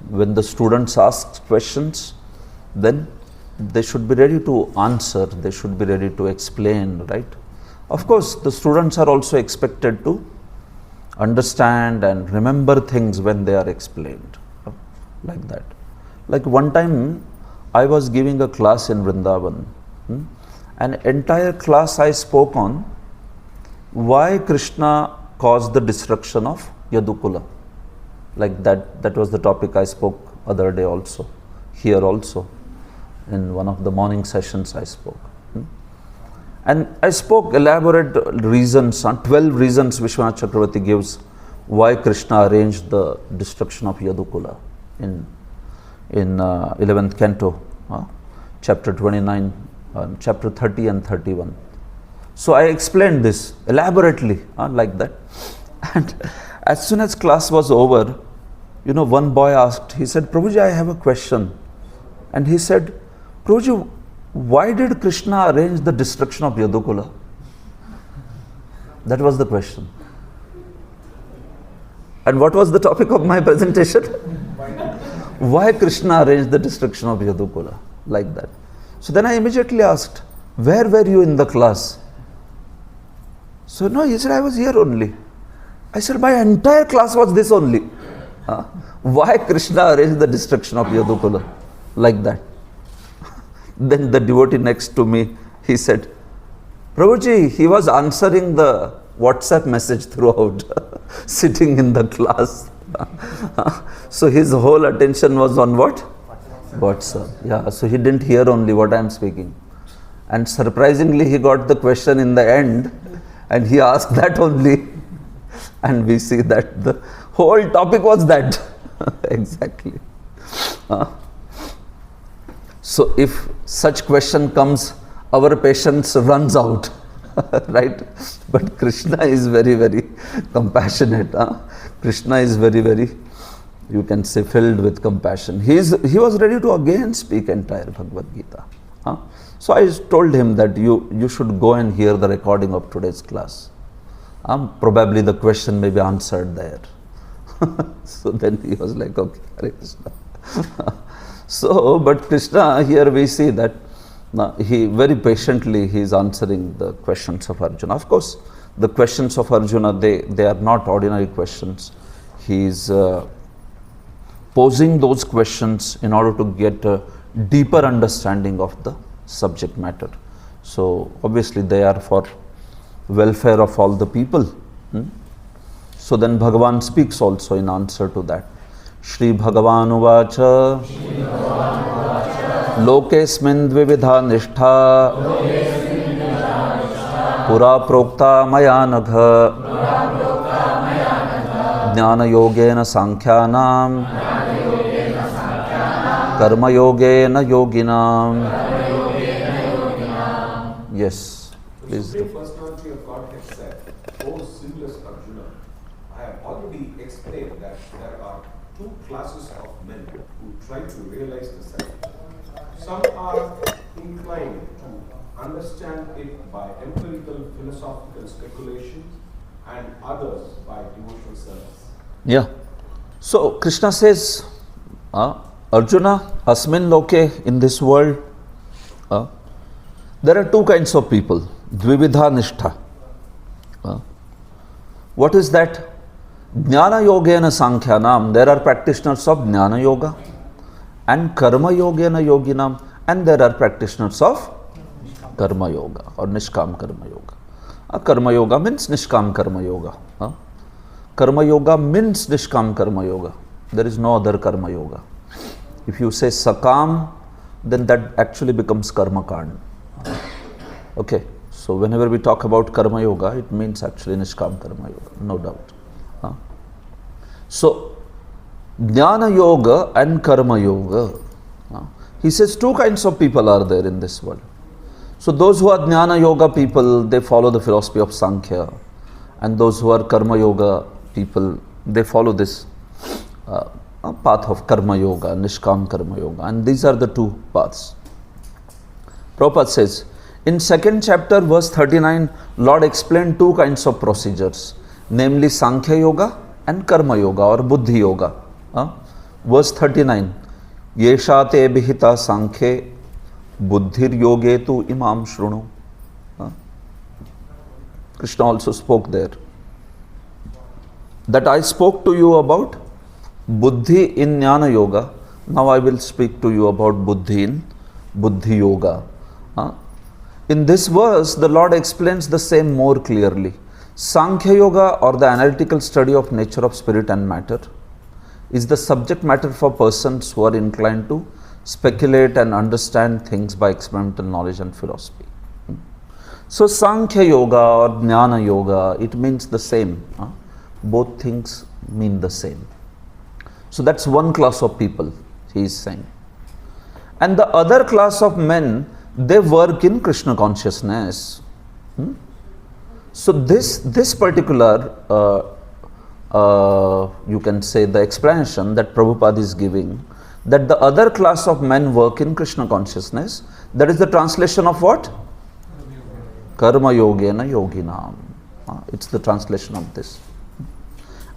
when the students ask questions, then they should be ready to answer, they should be ready to explain, right? Of course, the students are also expected to understand and remember things when they are explained, like that. Like one time, I was giving a class in Vrindavan. An entire class I spoke on why Krishna caused the destruction of Yadukula. Like that was the topic I spoke other day also, here also, in one of the morning sessions I spoke. And I spoke elaborate reasons, 12 reasons Vishwanath Chakravarti gives why Krishna arranged the destruction of Yadukula in 11th canto, chapter 29, chapter 30 and 31. So I explained this elaborately, like that. And as soon as class was over, one boy asked, he said, Prabhuji, I have a question. And he said, Prabhuji, why did Krishna arrange the destruction of Yadukula? That was the question. And what was the topic of my presentation? Why Krishna arranged the destruction of Yadukula? Like that. So then I immediately asked, where were you in the class? So no, he said, I was here only. I said, my entire class was this only. Why Krishna arranged the destruction of Yadukula? Like that. Then the devotee next to me, he said, Prabhuji, he was answering WhatsApp message throughout, sitting in the class. So his whole attention was on what? WhatsApp. Yeah, so he didn't hear only what I am speaking. And surprisingly, he got the question in the end, and he asked that only. And we see that the whole topic was that. Exactly. So if such question comes, our patience runs out. Right? But Krishna is very, very compassionate. Krishna is very, very, you can say, filled with compassion. He was ready to again speak entire Bhagavad Gita. So I told him that you should go and hear the recording of today's class. Probably the question may be answered there. So then he was like, okay, Hare Krishna. So, but Krishna, here we see that he very patiently he is answering the questions of Arjuna. Of course, the questions of Arjuna, they are not ordinary questions. He is posing those questions in order to get a deeper understanding of the subject matter. So obviously they are for welfare of all the people. So then Bhagavan speaks also in answer to that. Shri Bhagavan Uvacha Lokesmin dvividha nishtha Pura prokta maya nagha Jnana yogena sankhyanam Karma yogena yoginam. Yes, please. The Supreme Personality of Godhead said, O sinless Arjuna, I have already explained that there are two classes of men who try to realize the self. Some are inclined to understand it by empirical philosophical speculation and others by devotional service. Yeah. So Krishna says, Arjuna, asmin loke, in this world, there are two kinds of people, dvividha nishtha. What is that? Jnana yogena sankhyanam, there are practitioners of jnana yoga, and karma yogena yoginam, and there are practitioners of karma yoga or nishkam karma yoga. Karma yoga means nishkam karma yoga. Karma yoga means nishkam karma yoga. There is no other karma yoga. If you say sakam, then that actually becomes karma kand. Okay, so whenever we talk about karma yoga, it means actually nishkam karma yoga, no doubt. So, jnana yoga and karma yoga. He says two kinds of people are there in this world. So those who are jnana yoga people, they follow the philosophy of Sankhya, and those who are karma yoga people, they follow this path of karma yoga, nishkam karma yoga, and these are the two paths. Prabhupada says, in second chapter, verse 39, Lord explained two kinds of procedures, namely Sankhya Yoga and Karma Yoga or Buddhi Yoga. Verse 39, Yesha te bihita Sankhye Buddhir Yoge tu imam shrunu. Krishna also spoke there. That I spoke to you about Buddhi in Jnana Yoga, now I will speak to you about Buddhi in Buddhi Yoga. In this verse, the Lord explains the same more clearly. Sankhya Yoga, or the analytical study of nature of spirit and matter, is the subject matter for persons who are inclined to speculate and understand things by experimental knowledge and philosophy. So Sankhya Yoga or Jnana Yoga, it means the same. Both things mean the same. So that's one class of people, he is saying. And the other class of men, they work in Krishna consciousness. So this particular, you can say the explanation that Prabhupada is giving, that the other class of men work in Krishna consciousness, that is the translation of what? Karma yogena yoginam. It's the translation of this.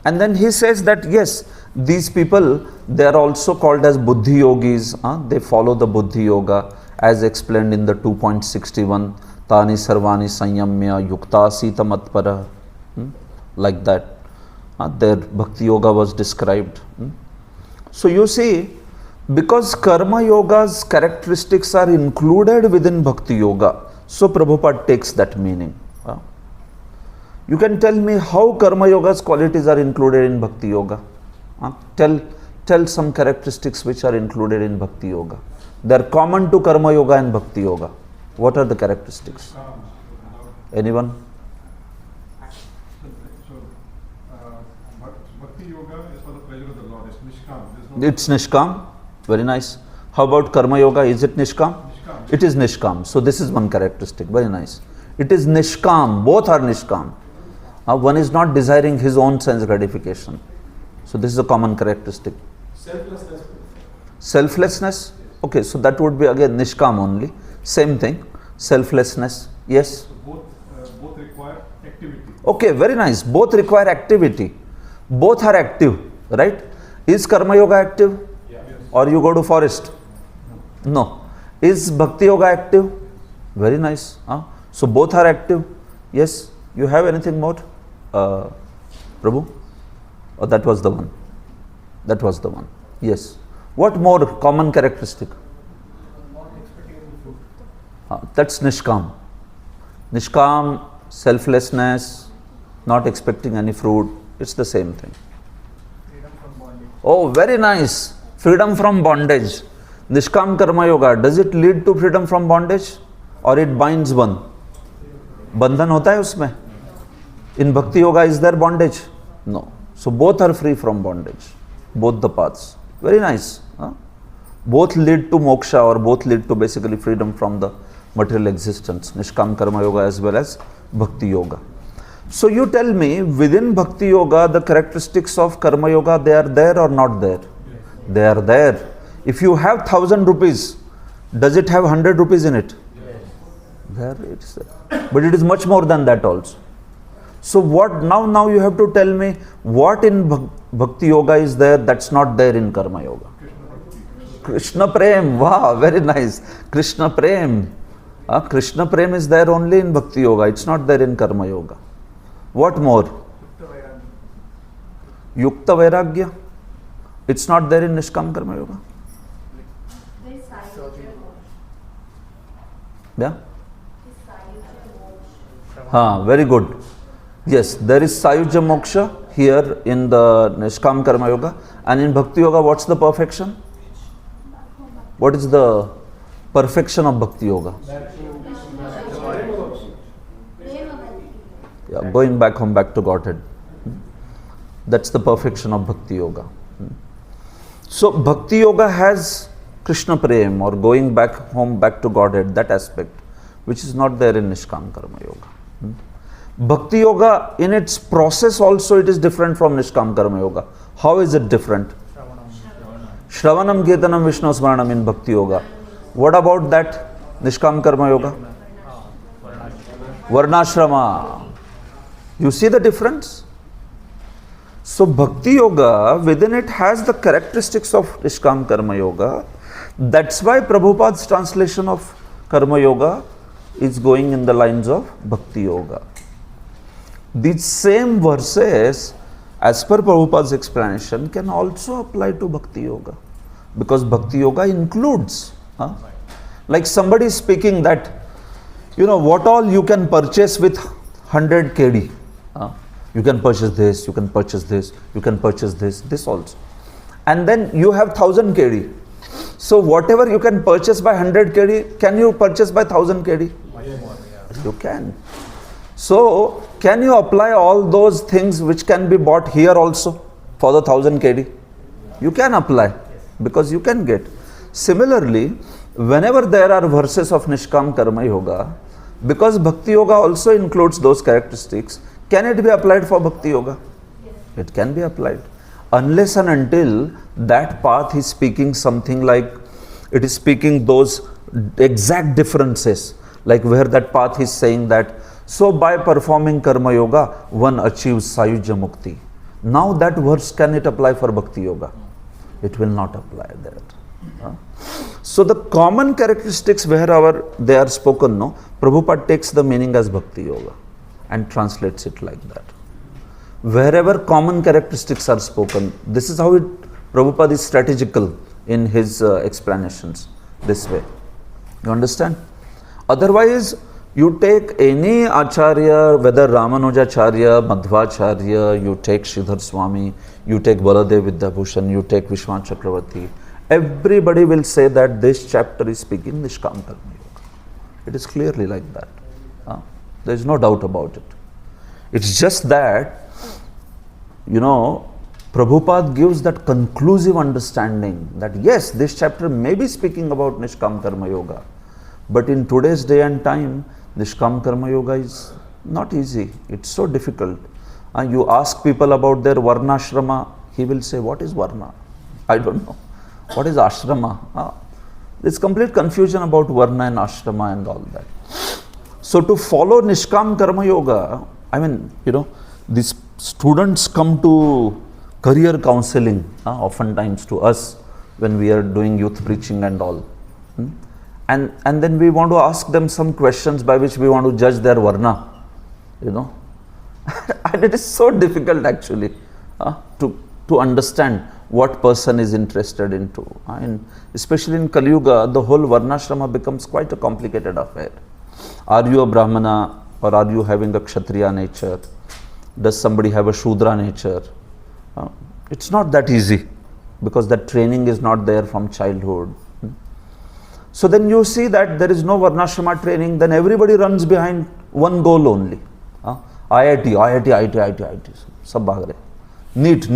And then he says that yes, these people, they are also called as Buddhi Yogis. They follow the Buddhi Yoga as explained in the 2.61, Tani Sarvani Sanyamya Yukta Sita Matpara. Like that. Their Bhakti Yoga was described. So you see, because Karma Yoga's characteristics are included within Bhakti Yoga, so Prabhupada takes that meaning. You can tell me how Karma Yoga's qualities are included in Bhakti Yoga. Tell some characteristics which are included in Bhakti Yoga. They are common to Karma Yoga and Bhakti Yoga. What are the characteristics? Anyone? Bhakti Yoga is for the pleasure of the Lord. It's Nishkam. It's Nishkam. Very nice. How about Karma Yoga? Is it Nishkam? Nishkam. It is Nishkam. So this is one characteristic. Very nice. It is Nishkam. Both are Nishkam. One is not desiring his own sense gratification. So this is a common characteristic. Selflessness. Selflessness. Okay, so that would be again Nishkam only. Same thing. Selflessness. Yes. Both require activity. Okay, very nice. Both require activity. Both are active, right? Is Karma Yoga active? Yeah. Or you go to forest? No. Is Bhakti Yoga active? Very nice. So both are active. Yes. You have anything more? Prabhu? Oh, that was the one. That was the one. Yes. What more common characteristic? Not expecting any fruit. That's Nishkam. Nishkam, selflessness, not expecting any fruit. It's the same thing. Freedom from bondage. Oh, very nice. Freedom from bondage. Nishkam Karma Yoga, does it lead to freedom from bondage? Or it binds one? Bandhan hota hai usme? In Bhakti Yoga, is there bondage? No. So both are free from bondage. Both the paths. Very nice. Both lead to moksha, or both lead to basically freedom from the material existence. Nishkam Karma Yoga as well as Bhakti Yoga. So you tell me, within Bhakti Yoga, the characteristics of Karma Yoga, they are there or not there? Yes. They are there. If you have 1,000 rupees, does it have 100 rupees in it? Yes. There it is. But it is much more than that also. So what now you have to tell me what in Bhakti Yoga is there that's not there in Karma Yoga? Krishna Prem. Wow, very nice. Krishna Prem. Krishna Prem is there only in Bhakti Yoga. It's not there in Karma Yoga. What more? Yukta Vairagya. It's not there in Nishkam Karma Yoga. This Sayujya Yeah? Moksha. Very good. Yes, there is Sayujya Moksha here in the Nishkam Karma Yoga. And in Bhakti Yoga, what's the perfection? What is the perfection of Bhakti Yoga? Yeah, going back home, back to Godhead. That's the perfection of Bhakti Yoga. So Bhakti Yoga has Krishna Prem, or going back home, back to Godhead, that aspect, which is not there in Nishkam Karma Yoga. Bhakti Yoga, in its process also, it is different from Nishkam Karma Yoga. How is it different? Shravanam, Kirtanam, Vishnu Smaranam in Bhakti Yoga. What about that Nishkam Karma Yoga? Varnashrama. You see the difference? So Bhakti Yoga, within it has the characteristics of Nishkam Karma Yoga. That's why Prabhupada's translation of Karma Yoga is going in the lines of Bhakti Yoga. These same verses, as per Prabhupada's explanation, can also apply to Bhakti Yoga. Because Bhakti Yoga includes, like somebody is speaking that, what all you can purchase with 100 KD. You can purchase this, you can purchase this, you can purchase this also. And then you have 1000 KD. So whatever you can purchase by 100 KD, can you purchase by 1000 KD? You can. So can you apply all those things which can be bought here also for the 1000 KD? You can apply, because you can get. Similarly, whenever there are verses of Nishkam Karma Yoga, because Bhakti Yoga also includes those characteristics, can it be applied for Bhakti Yoga? Yes. It can be applied. Unless and until that path is speaking something like, it is speaking those exact differences, like where that path is saying that, so by performing Karma Yoga, one achieves Sayujya Mukti. Now that verse, can it apply for Bhakti Yoga? It will not apply that. So the common characteristics wherever they are spoken, Prabhupada takes the meaning as Bhakti Yoga and translates it like that. Wherever common characteristics are spoken, this is how Prabhupada is strategical in his explanations, this way. You understand? Otherwise, You take any Acharya, whether Ramanujacharya, Madhvacharya, you take Sridhar Swami, you take Baladev Vidyabhushan, you take Vishwanath Chakravarti, everybody will say that this chapter is speaking Nishkam Karma Yoga. It is clearly like that. There is no doubt about it. It's just that, Prabhupada gives that conclusive understanding that yes, this chapter may be speaking about Nishkam Karma Yoga, but in today's day and time, Nishkam Karma Yoga is not easy. It's so difficult. You ask people about their Varnashrama, he will say, what is Varna? I don't know. What is Ashrama? There's complete confusion about Varna and Ashrama and all that. So to follow Nishkam Karma Yoga, these students come to career counseling, oftentimes to us when we are doing youth preaching and all. And then we want to ask them some questions by which we want to judge their Varna, And it is so difficult actually to understand what person is interested into. And especially in Kali Yuga, the whole Varnashrama becomes quite a complicated affair. Are you a Brahmana or are you having a Kshatriya nature? Does somebody have a Shudra nature? It's not that easy because that training is not there from childhood. So then you see that there is no Varnashrama training, then everybody runs behind one goal only. IIT, sab bhag rahe. NEET.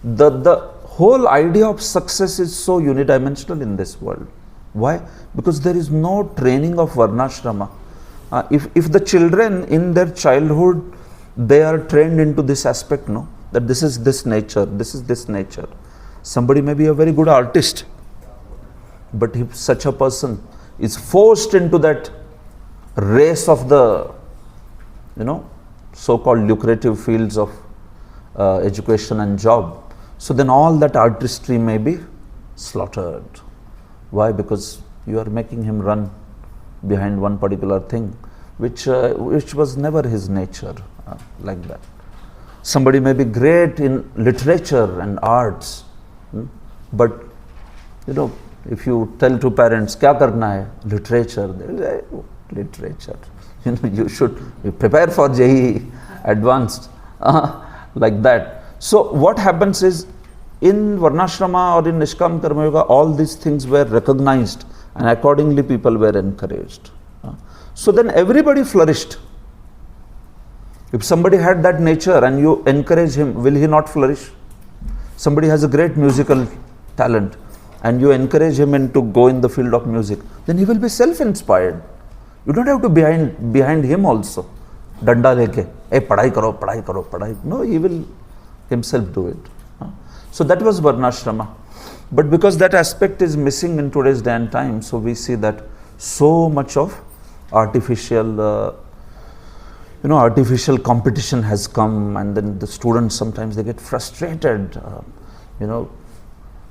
The whole idea of success is so unidimensional in this world. Why? Because there is no training of Varnashrama. If the children in their childhood, they are trained into this aspect, that this is this nature, this is this nature. Somebody may be a very good artist, but if such a person is forced into that race of the, so-called lucrative fields of education and job, so then all that artistry may be slaughtered. Why? Because you are making him run behind one particular thing, which was never his nature, like that. Somebody may be great in literature and arts, but if you tell to parents, "Kya karna hai?" Literature, they will say, "Oh, literature. You should prepare for JEE advanced," like that. So what happens is, in Varnashrama or in Nishkam Karma Yoga, all these things were recognized and accordingly people were encouraged. So then everybody flourished. If somebody had that nature and you encourage him, will he not flourish? Somebody has a great musical talent and you encourage him to go in the field of music, then he will be self-inspired. You don't have to behind him also. Danda leke, padhai karo. No, he will himself do it. So that was Varnashrama. But because that aspect is missing in today's day and time, so we see that so much of artificial competition has come, and then the students sometimes they get frustrated.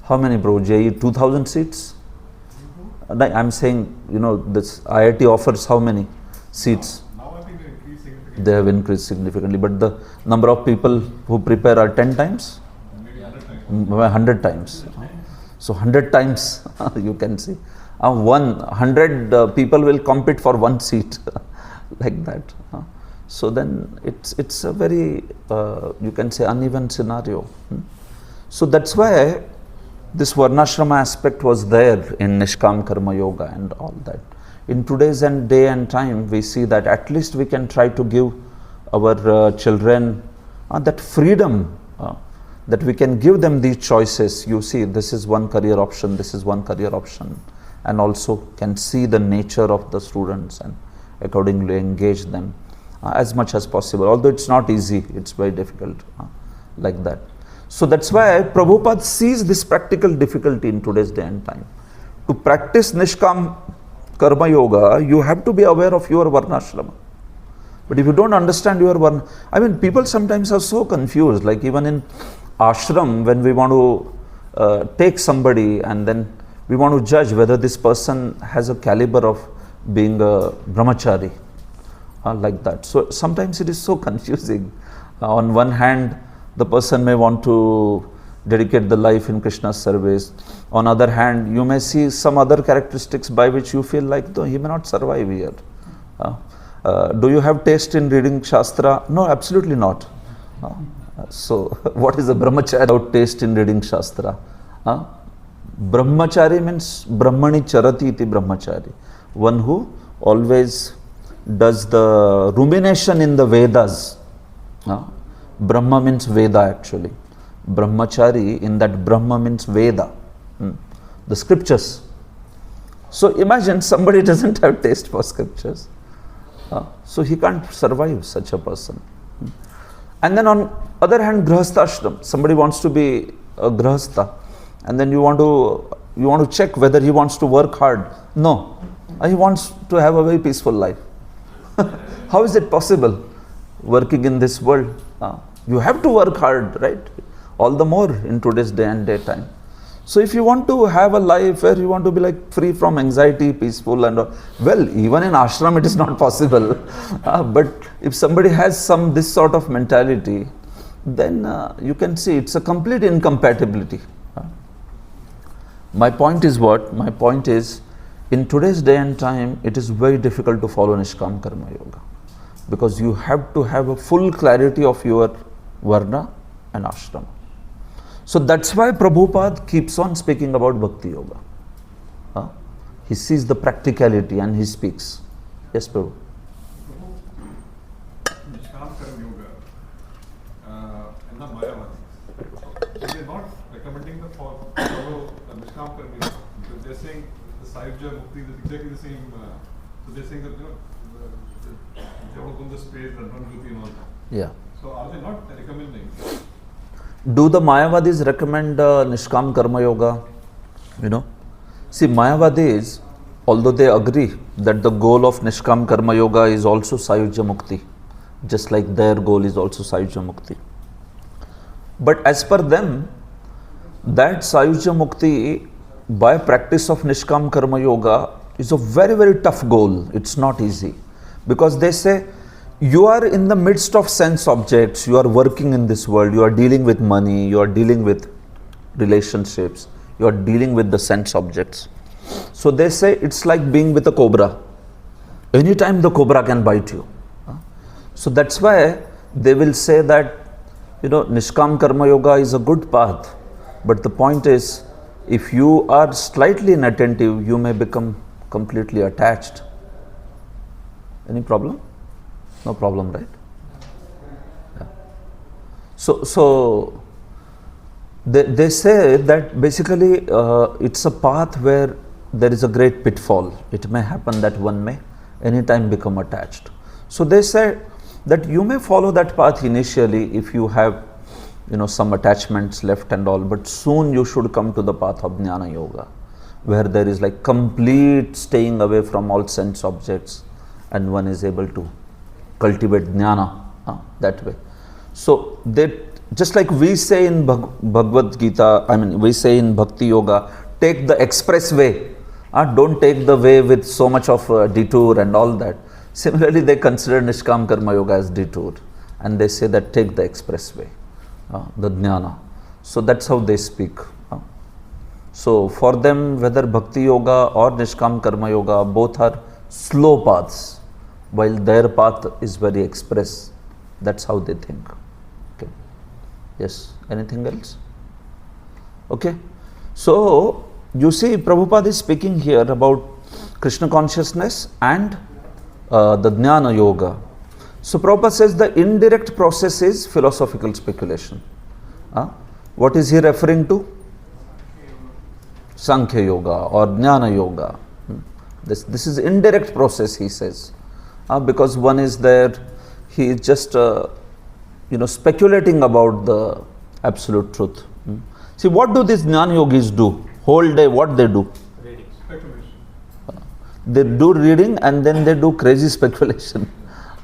How many, bro? JEE 2000 seats? I'm saying, this IIT offers how many seats? Now I think they increased significantly. They have increased significantly, but the number of people who prepare are 10 times? Maybe 100 times. So 100 times you can see. 100 people will compete for one seat like that. So then it's a very, you can say, uneven scenario. So that's why this Varnashrama aspect was there in Nishkam Karma Yoga and all that. In today's day and time, we see that at least we can try to give our children that freedom, that we can give them these choices. You see, this is one career option, this is one career option, and also can see the nature of the students and accordingly engage them as much as possible. Although it's not easy, it's very difficult, like that. So that's why Prabhupada sees this practical difficulty in today's day and time. To practice Nishkam Karma Yoga, you have to be aware of your Varnashrama. But if you don't understand your Varna, people sometimes are so confused, like even in ashram, when we want to take somebody and then we want to judge whether this person has a caliber of being a brahmachari, like that. So sometimes it is so confusing. On one hand, the person may want to dedicate the life in Krishna's service. On other hand, you may see some other characteristics by which you feel like, though he may not survive here. Do you have taste in reading Shastra? No, absolutely not. So, what is a brahmachari without taste in reading Shastra? Brahmachari means Brahmani charati iti brahmachari. One who always does the rumination in the Vedas. Brahma means Veda actually. Brahmachari, in that Brahma means Veda, the scriptures. So imagine somebody doesn't have taste for scriptures. So he can't survive, such a person. And then on other hand, Grihastha ashram, somebody wants to be a Grihastha, and then you want to check whether he wants to work hard. No, he wants to have a very peaceful life. How is it possible working in this world? You have to work hard, right? All the more in today's day and daytime. So if you want to have a life where you want to be like free from anxiety, peaceful and all, well, even in ashram it is not possible. But if somebody has this sort of mentality, then you can see it's a complete incompatibility. My point is what? My point is, in today's day and time, it is very difficult to follow Nishkam Karma Yoga, because you have to have a full clarity of your Varna and Ashrama. So that's why Prabhupada keeps on speaking about Bhakti Yoga. He sees the practicality and he speaks. Yes, Prabhu. Nishkam Karma Yoga and the Mayavadis, they are not recommending the follow Nishkam Karma Yoga, because they are saying the Sahyajya Mukti is exactly the same. So they are saying that they want to go in the space and run Jyoti and all that. Yeah. So are they not recommending? Do the Mayavadis recommend Nishkam Karma Yoga? See, Mayavadis, although they agree that the goal of Nishkam Karma Yoga is also Sayujya Mukti, just like their goal is also Sayujya Mukti. But as per them, that Sayujya Mukti by practice of Nishkam Karma Yoga is a very, very tough goal. It's not easy. Because they say, you are in the midst of sense objects, you are working in this world, you are dealing with money, you are dealing with relationships, you are dealing with the sense objects. So they say it's like being with a cobra. Anytime the cobra can bite you. So that's why they will say that, Nishkam Karma Yoga is a good path. But the point is, if you are slightly inattentive, you may become completely attached. Any problem? No problem, right? Yeah. So they say that basically it's a path where there is a great pitfall. It may happen that one may anytime become attached. So they say that you may follow that path initially if you have some attachments left and all, but soon you should come to the path of Jnana Yoga, where there is like complete staying away from all sense objects and one is able to cultivate jnana that way. So they, just like we say in Bhagavad Gita, we say in Bhakti Yoga, take the express way. Don't take the way with so much of detour and all that. Similarly, they consider Nishkam Karma Yoga as detour, and they say that take the express way, the jnana. So that's how they speak. So for them, whether Bhakti Yoga or Nishkam Karma Yoga, both are slow paths, while their path is very express. That's how they think. Okay. Yes. Anything else? Okay. So you see, Prabhupada is speaking here about Krishna consciousness and the Jnana Yoga. So Prabhupada says the indirect process is philosophical speculation. What is he referring to? Sankhya Yoga or Jnana Yoga. This is indirect process, he says. Because one is there, he is just speculating about the absolute truth. See, what do these Jnana Yogis do? Whole day, what they do? Reading. Speculation. They do reading and then they do crazy speculation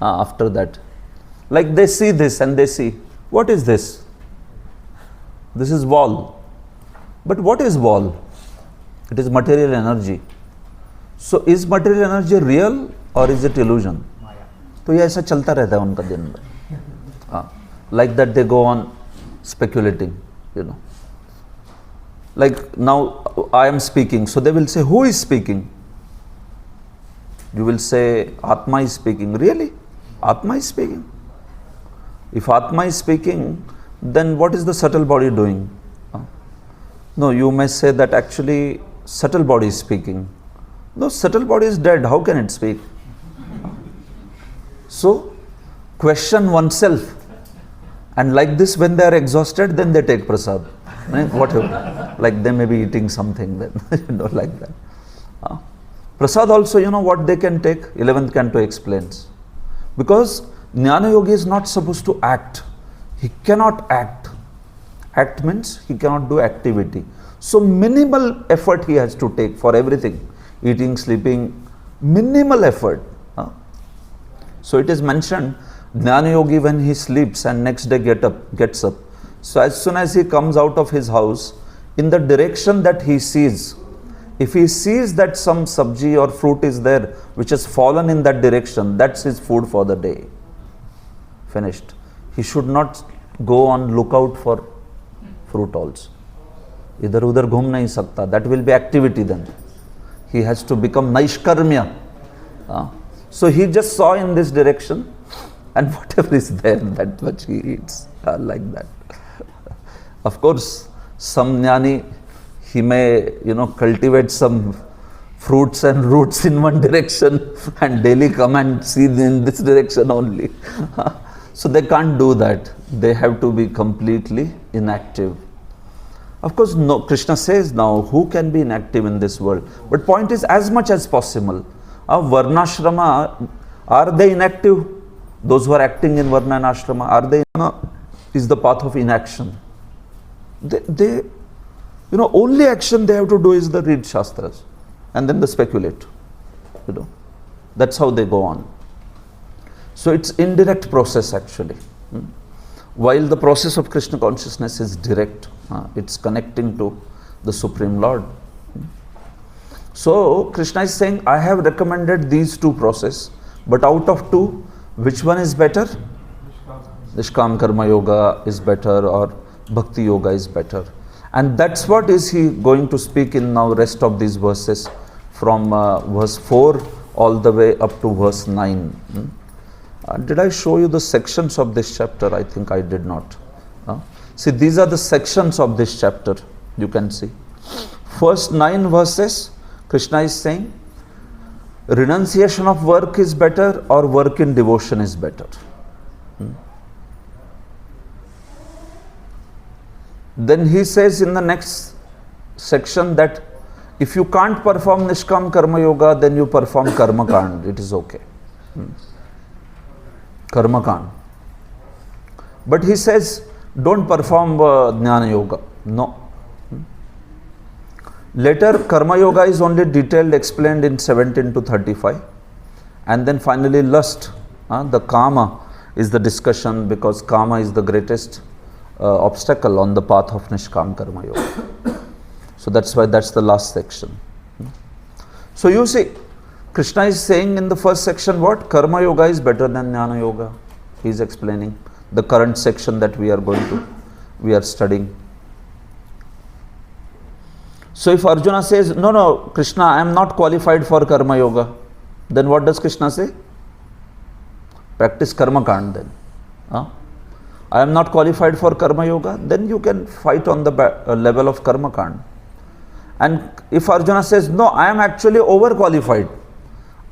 after that. Like they see this and they see, what is this? This is wall. But what is wall? It is material energy. So is material energy real or is it illusion? तो ये ऐसा चलता रहता है उनका दिन भर. Like that they go on speculating, Like now I am speaking, so they will say, who is speaking? You will say, Atma is speaking. Really? Atma is speaking? If Atma is speaking, then what is the subtle body doing? No, you may say that actually subtle body is speaking. No, subtle body is dead. How can it speak? So, question oneself. And like this, when they are exhausted, then they take prasad. Whatever. Like they may be eating something then, like that. Prasad also, what they can take, 11th canto explains. Because Jnana Yogi is not supposed to act. He cannot act. Act means he cannot do activity. So minimal effort he has to take for everything. Eating, sleeping, minimal effort. So it is mentioned, Jnana Yogi when he sleeps and next day gets up. So as soon as he comes out of his house, in the direction that he sees, if he sees that some sabji or fruit is there which has fallen in that direction, that's his food for the day. Finished. He should not go on lookout for fruit also. Idhar udhar ghum nahi sakta. That will be activity then. He has to become naishkarmya. So he just saw in this direction and whatever is there, that much he eats. Like that. Of course, some jnani, he may, cultivate some fruits and roots in one direction and daily come and see in this direction only. So they can't do that. They have to be completely inactive. Of course, no, Krishna says now, who can be inactive in this world? But point is, as much as possible. Varnashrama, are they inactive? Those who are acting in Varna and Ashrama, are they? Is the path of inaction. They only action they have to do is the read Shastras and then the speculate. That's how they go on. So it's indirect process actually. While the process of Krishna consciousness is direct, it's connecting to the Supreme Lord. So Krishna is saying, I have recommended these two processes, but out of two, which one is better? Nishkam Karma Yoga is better or Bhakti Yoga is better. And that's what is he going to speak in now rest of these verses from verse 4 all the way up to verse 9. Did I show you the sections of this chapter? I think I did not. See, these are the sections of this chapter. You can see. First 9 verses, Krishna is saying, renunciation of work is better or work in devotion is better. Then he says in the next section that if you can't perform Nishkam Karma Yoga, then you perform Karma Kand. It is okay. Karma Kand. But he says, don't perform Jnana Yoga. No. Later, Karma Yoga is only detailed, explained in 17 to 35. And then finally, lust. The Kama is the discussion because Kama is the greatest obstacle on the path of Nishkam Karma Yoga. So that's why that's the last section. So you see, Krishna is saying in the first section what? Karma Yoga is better than Jnana Yoga. He is explaining the current section that we are studying. So if Arjuna says, no, Krishna, I am not qualified for Karma Yoga, then what does Krishna say? Practice Karma Kand then. I am not qualified for Karma Yoga, then you can fight on the level of Karma Kand. And if Arjuna says, no, I am actually overqualified,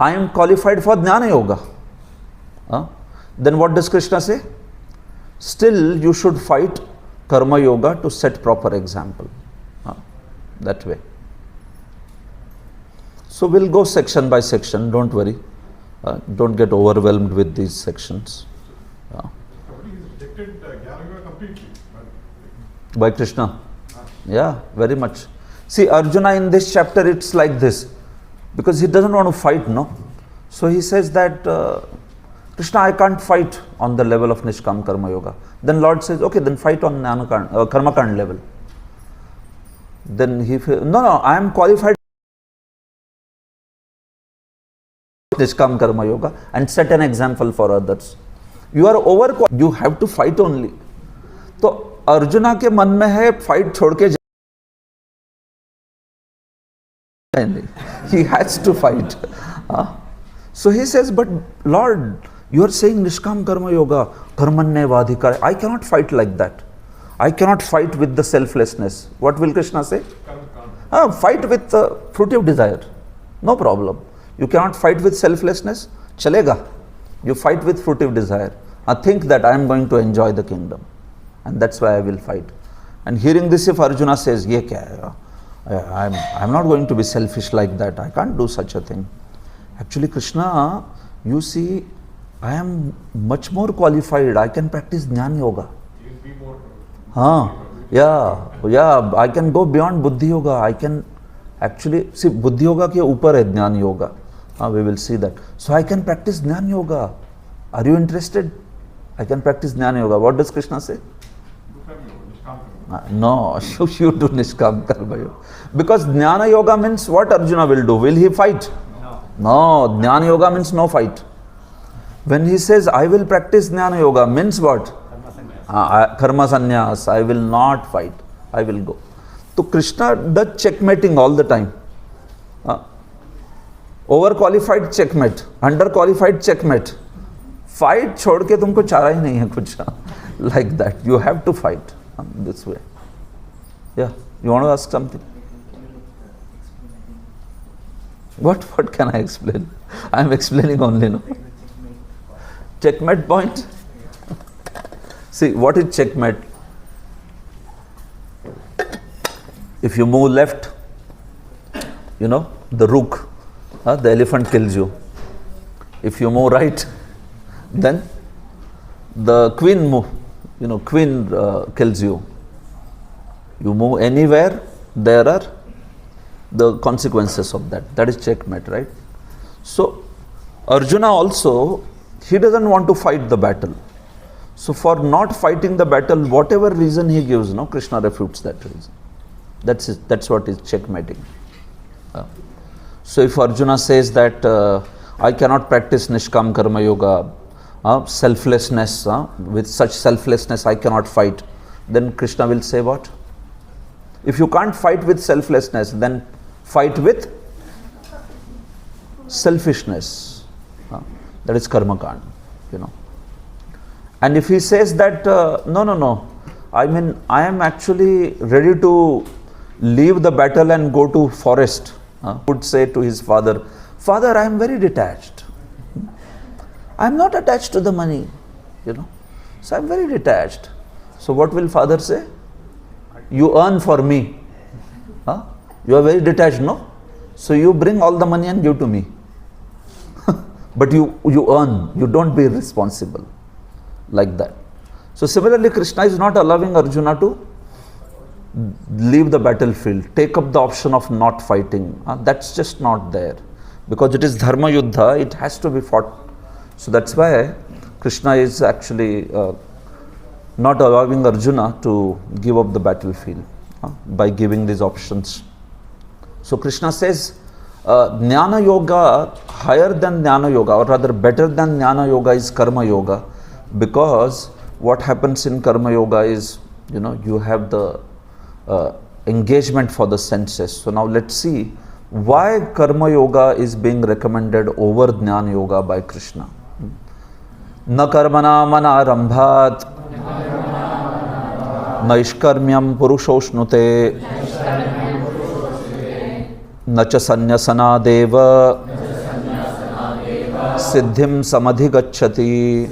I am qualified for Jnana Yoga, then what does Krishna say? Still you should fight Karma Yoga to set proper example. That way. So we'll go section by section, don't worry. Don't get overwhelmed with these sections. By Krishna. Yeah, very much. See, Arjuna in this chapter, it's like this. Because he doesn't want to fight, no? So he says that, Krishna, I can't fight on the level of Nishkam Karma Yoga. Then Lord says, okay, then fight on Karma Kand level. Then he feels, no, I am qualified Nishkam Karma Yoga and set an example for others. You are you have to fight only. तो अर्जुना के मन में है fight छोड़ के He has to fight. So he says, but Lord, you are saying Nishkam Karma Yoga, Karmanye Vadhikar. I cannot fight like that. I cannot fight with the selflessness. What will Krishna say? Fight with fruitive desire. No problem. You cannot fight with selflessness? Chalega. You fight with fruitive desire. Think that I am going to enjoy the kingdom. And that's why I will fight. And hearing this, if Arjuna says, Ye kya hai? I'm not going to be selfish like that. I can't do such a thing. Actually, Krishna, you see, I am much more qualified. I can practice Jnana Yoga. Yeah, I can go beyond Buddhi Yoga. I can actually, see, Buddhi Yoga ke upar hai Jnana Yoga. We will see that. So I can practice Jnana Yoga. Are you interested? I can practice Jnana Yoga. What does Krishna say? No, you do Nishkam Karma Yoga. Because Jnana Yoga means what Arjuna will do? Will he fight? No, Jnana Yoga means no fight. When he says, I will practice Jnana Yoga, means what? Karma sannyas, I will not fight. I will go. So Krishna does checkmating all the time. Overqualified checkmate, underqualified checkmate. Fight छोड़ के तुमको चारा ही नहीं है कुछ. Like that, you have to fight this way. Yeah, you want to ask something? What can I explain? I am explaining only, no? Checkmate point. See, what is checkmate? If you move left, the rook, the elephant kills you. If you move right, then the queen kills you. You move anywhere, there are the consequences of that. That is checkmate, right? So Arjuna also, he doesn't want to fight the battle. So for not fighting the battle, whatever reason he gives, Krishna refutes that reason. That's what is checkmating. So if Arjuna says that I cannot practice Nishkam Karma Yoga, selflessness, with such selflessness I cannot fight, then Krishna will say what? If you can't fight with selflessness, then fight with selfishness. That is karma kand, And if he says that, no, I am actually ready to leave the battle and go to forest, would say to his father, Father, I am very detached. I am not attached to the money, So I am very detached. So what will father say? You earn for me. You are very detached, no? So you bring all the money and give to me. But you earn, you don't be responsible. Like that. So similarly, Krishna is not allowing Arjuna to leave the battlefield, take up the option of not fighting. That's just not there. Because it is dharma yuddha, it has to be fought. So that's why Krishna is actually not allowing Arjuna to give up the battlefield by giving these options. So Krishna says, Jnana Yoga, higher than Jnana Yoga, or rather better than Jnana Yoga is Karma Yoga, because what happens in Karma Yoga is, you have the engagement for the senses. So now let's see why Karma Yoga is being recommended over Jnana Yoga by Krishna. Na karmana manarambhat naishkarmyam purushoshnute nacha sanyasana deva siddhim samadhigacchati.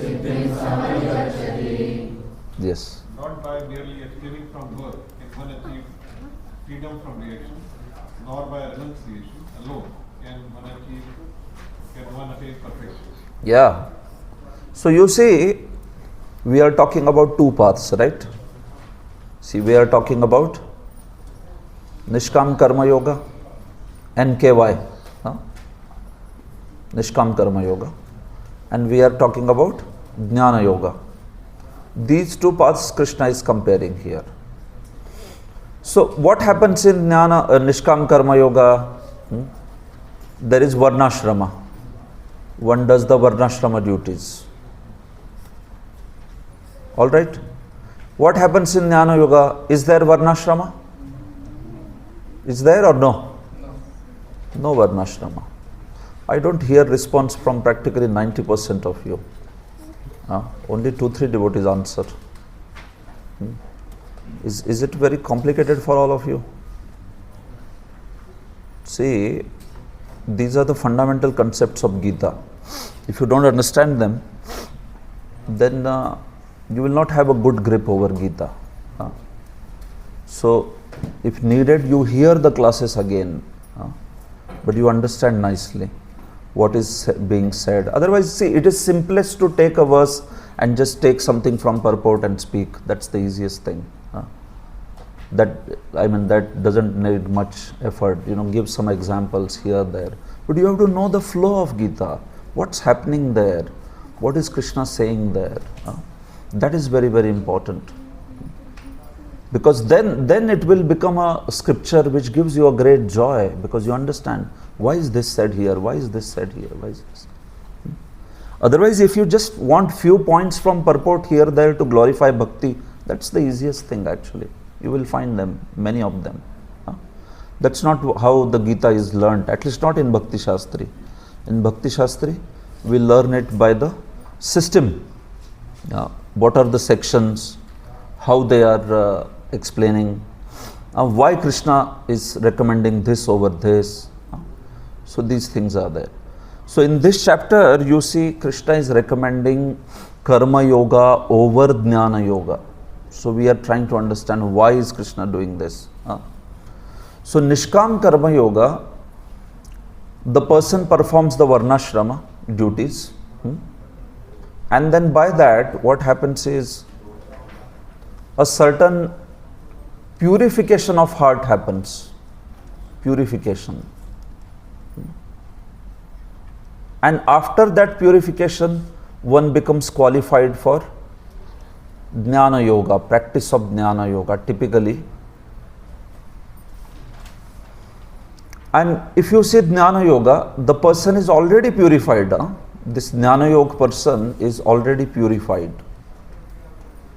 Yes. Not by merely abstaining from birth can one achieve freedom from reaction, nor by renunciation alone can one attain perfection. Yeah. So you see, we are talking about two paths, right? See, we are talking about Nishkam Karma Yoga, NKY, Nishkam Karma Yoga, and we are talking about Jnana Yoga. These two paths Krishna is comparing here. So what happens in Nishkam Karma Yoga? There is Varnashrama. One does the Varnashrama duties. Alright? What happens in Jnana Yoga? Is there Varnashrama? Is there or no? No varnashrama. I don't hear response from practically 90% of you. Only 2-3 devotees answer. Is it very complicated for all of you? See, these are the fundamental concepts of Gita. If you don't understand them, then you will not have a good grip over Gita. So, if needed, you hear the classes again, but you understand nicely what is being said. Otherwise, see, it is simplest to take a verse and just take something from purport and speak. That's the easiest thing. That doesn't need much effort. Give some examples here, there. But you have to know the flow of Gita. What's happening there? What is Krishna saying there? That is very, very important. Because then it will become a scripture which gives you a great joy, because you understand, why is this said here? Why is this said here? Why is this? Otherwise, if you just want few points from purport here, there to glorify Bhakti, that's the easiest thing actually. You will find them, many of them. That's not how the Gita is learnt, at least not in Bhakti Shastri. In Bhakti Shastri, we learn it by the system. What are the sections, how they are explaining, why Krishna is recommending this over this. So these things are there. So in this chapter, you see Krishna is recommending Karma Yoga over Jnana Yoga. So we are trying to understand why is Krishna doing this. So Nishkam Karma Yoga, the person performs the Varnashrama duties, and then by that what happens is a certain purification of heart happens. Purification. And after that purification, one becomes qualified for Jnana Yoga, practice of Jnana Yoga typically. And if you see Jnana Yoga, the person is already purified. This Jnana Yoga person is already purified.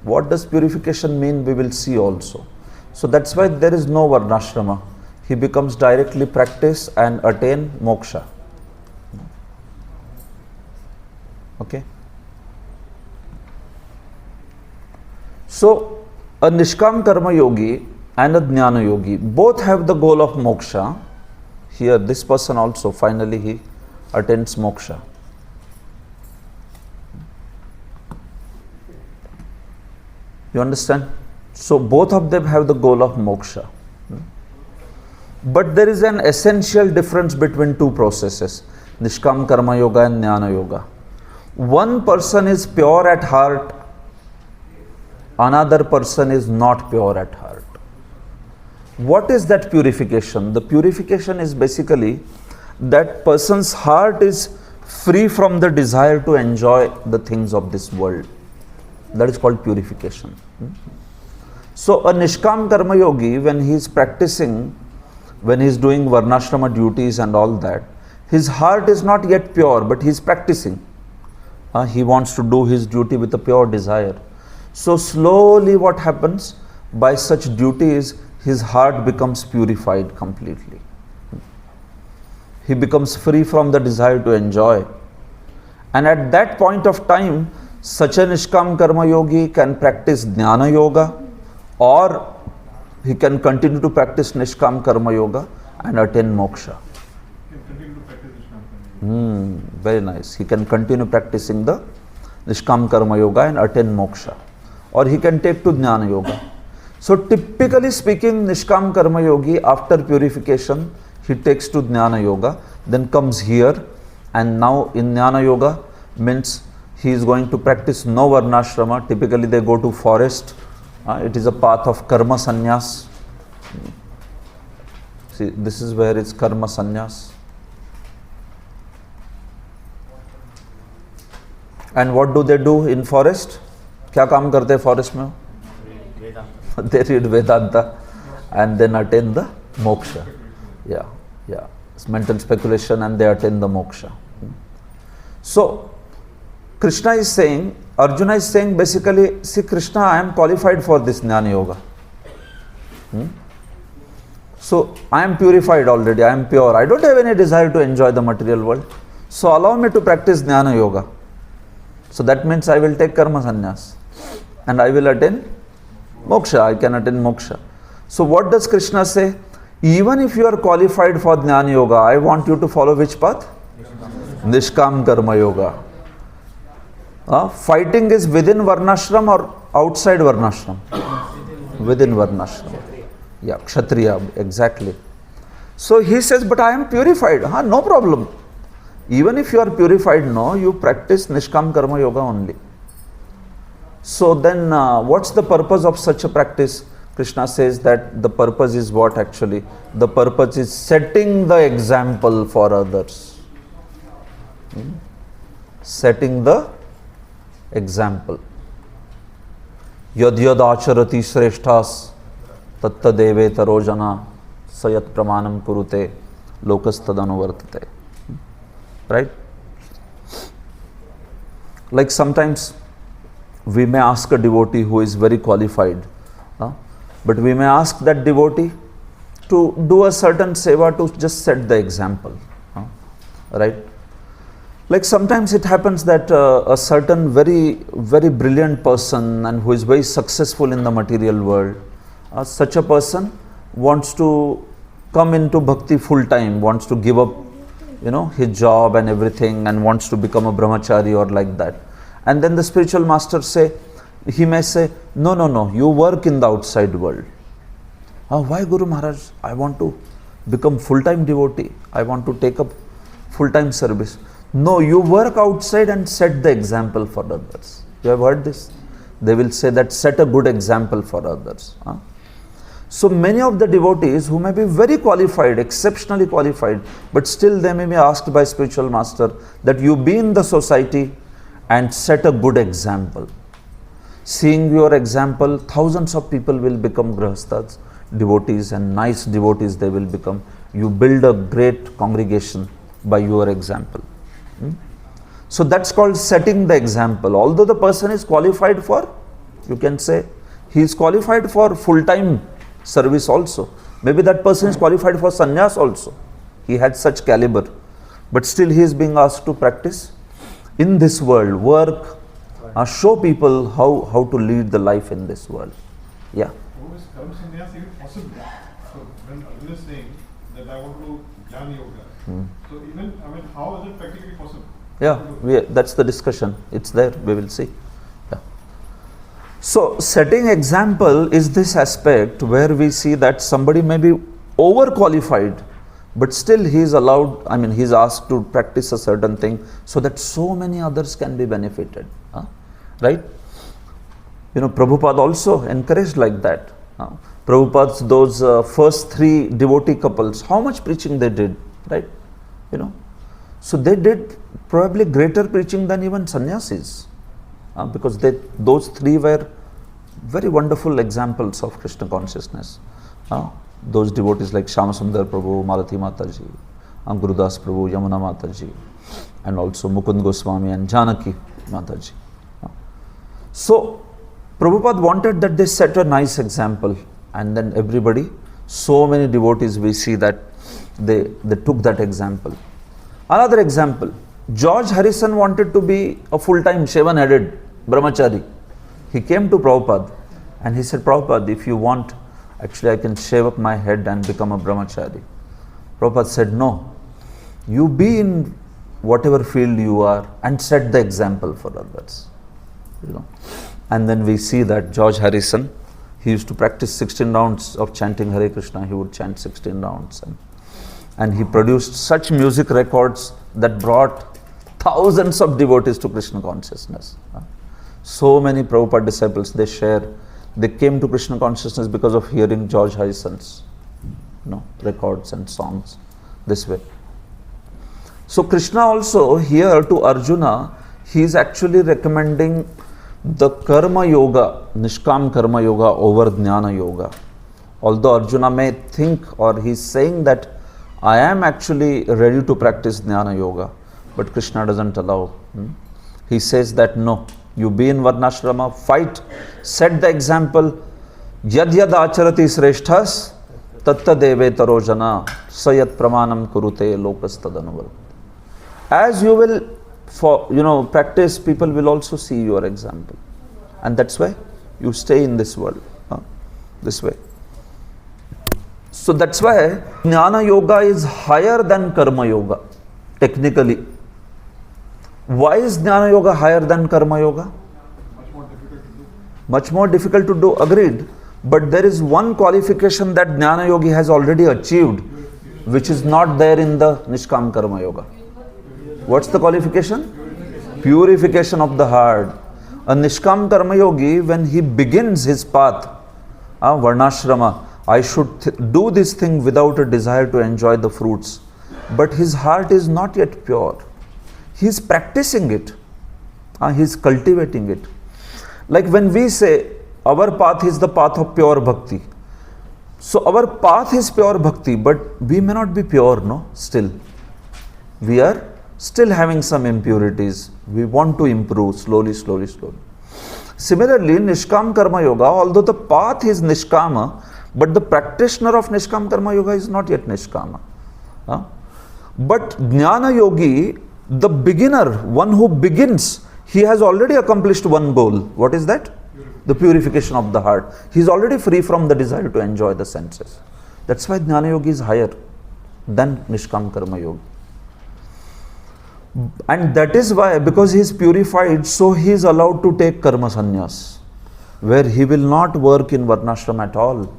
What does purification mean? We will see also. So that's why there is no Varnashrama. He becomes directly practice and attain moksha. Okay. So a Nishkam Karma Yogi and a Jnana Yogi both have the goal of moksha. Here this person also finally he attains moksha. You understand? So both of them have the goal of moksha. But there is an essential difference between two processes, Nishkam Karma Yoga and Jnana Yoga. One person is pure at heart, another person is not pure at heart. What is that purification? The purification is basically that person's heart is free from the desire to enjoy the things of this world. That is called purification. So a Nishkam Karma Yogi, when he is practicing, when he is doing Varnashrama duties and all that, his heart is not yet pure, but he is practicing. He wants to do his duty with a pure desire. So slowly what happens? By such duties, his heart becomes purified completely. He becomes free from the desire to enjoy. And at that point of time, such a Nishkam Karma Yogi can practice Jnana Yoga, or he can continue to practice Nishkam Karma Yoga and attain moksha. Very nice. He can continue practicing the Nishkam Karma Yoga and attain moksha. Or he can take to Jnana Yoga. So typically speaking, Nishkam Karma Yogi, after purification, he takes to Jnana Yoga, then comes here, and now in Jnana Yoga means he is going to practice no Varnashrama. Typically they go to forest. It is a path of Karma Sannyas. See, this is where it's Karma Sannyas. And what do they do in forest? क्या काम करते हैं forest में? They read Vedanta and then attain the moksha. Yeah. It's mental speculation and they attain the moksha. So Krishna is saying, Arjuna is saying basically, see Krishna, I am qualified for this Jnana Yoga. So I am purified already, I am pure, I don't have any desire to enjoy the material world. So allow me to practice Jnana Yoga. So that means I will take karma sannyas and I will attain moksha, I can attain moksha. So what does Krishna say? Even if you are qualified for Jnana Yoga, I want you to follow which path? Nishkam Karma Yoga. Fighting is within Varnashram or outside Varnashram? Within Varnashram. Yeah, Kshatriya, exactly. So he says, but I am purified. No problem. Even if you are purified, no, you practice Nishkam Karma Yoga only. So then what's the purpose of such a practice? Krishna says that the purpose is what actually? The purpose is setting the example for others. Setting the example. Yad yad acharati shreshthas tatta deve tarojana sayat pramanam kurute lokas tadanuvartate. Right? Like sometimes we may ask a devotee who is very qualified, but we may ask that devotee to do a certain seva to just set the example. Right? Like sometimes it happens that a certain very brilliant person and who is very successful in the material world, such a person wants to come into bhakti full time, wants to give up, his job and everything and wants to become a brahmachari or like that. And then the spiritual master he may say, no, you work in the outside world. Why Guru Maharaj? I want to become full-time devotee. I want to take up full-time service. No, you work outside and set the example for others. You have heard this? They will say that set a good example for others. So many of the devotees who may be very qualified, exceptionally qualified, but still they may be asked by spiritual master that you be in the society and set a good example. Seeing your example, thousands of people will become grahasthas, devotees, and nice devotees they will become. You build a great congregation by your example. So that's called setting the example. Although the person is qualified for, you can say, he is qualified for full-time service also. Maybe that person is qualified for sannyas also. He had such caliber. But still he is being asked to practice in this world, work, show people how to lead the life in this world. Yeah. How is karma sannyas even possible? So when Arjuna is saying that I want to do Jnana Yoga, so even, how is it practically possible? Yeah, that's the discussion. It's there, we will see. Yeah. So setting example is this aspect where we see that somebody may be overqualified, but still he is allowed, he is asked to practice a certain thing so that so many others can be benefited. Right? Prabhupada also encouraged like that. Prabhupada's those first 3 devotee couples, how much preaching they did, right? So they did probably greater preaching than even sannyasis, because those 3 were very wonderful examples of Krishna consciousness. Those devotees like Shyamasundar Prabhu, Malathi Mataji, Gurudas Prabhu, Yamuna Mataji, and also Mukund Goswami and Janaki Mataji. So Prabhupada wanted that they set a nice example, and then everybody, so many devotees we see that they took that example. Another example, George Harrison wanted to be a full-time shaven-headed brahmachari. He came to Prabhupada and he said, Prabhupada, if you want, actually I can shave up my head and become a brahmachari. Prabhupada said, no, you be in whatever field you are and set the example for others. And then we see that George Harrison, he used to practice 16 rounds of chanting Hare Krishna. He would chant 16 rounds. And he produced such music records that brought thousands of devotees to Krishna consciousness. So many Prabhupada disciples, they came to Krishna consciousness because of hearing George Harrison's records and songs this way. So Krishna also here to Arjuna, he is actually recommending the karma yoga, nishkam karma yoga over jnana yoga. Although Arjuna may think, or he is saying that I am actually ready to practice jnana yoga, but Krishna doesn't allow. He says that no, you be in varnashrama, fight, set the example, yad yad acharati sreshthas, tatta devetaro jana sayat pramanam kurute lokastadanuvar. As you will practice, people will also see your example. And that's why you stay in this world, this way. So that's why Jnana Yoga is higher than Karma Yoga, technically. Why is Jnana Yoga higher than Karma Yoga? Much more difficult to do, agreed. But there is one qualification that Jnana Yogi has already achieved, which is not there in the Nishkam Karma Yoga. What's the qualification? Purification of the heart. A Nishkam Karma Yogi, when he begins his path, Varnashrama, I should do this thing without a desire to enjoy the fruits. But his heart is not yet pure. He is practicing it. He is cultivating it. Like when we say, our path is the path of pure bhakti. So our path is pure bhakti, but we may not be pure, no? Still. We are still having some impurities. We want to improve slowly. Similarly, Nishkam Karma Yoga, although the path is Nishkama, but the practitioner of Nishkam Karma Yoga is not yet Nishkama. But Jnana Yogi, the beginner, one who begins, he has already accomplished one goal. What is that? The purification of the heart. He is already free from the desire to enjoy the senses. That's why Jnana Yogi is higher than Nishkam Karma Yogi. And that is why, because he is purified, so he is allowed to take karma sannyas, where he will not work in varnashram at all.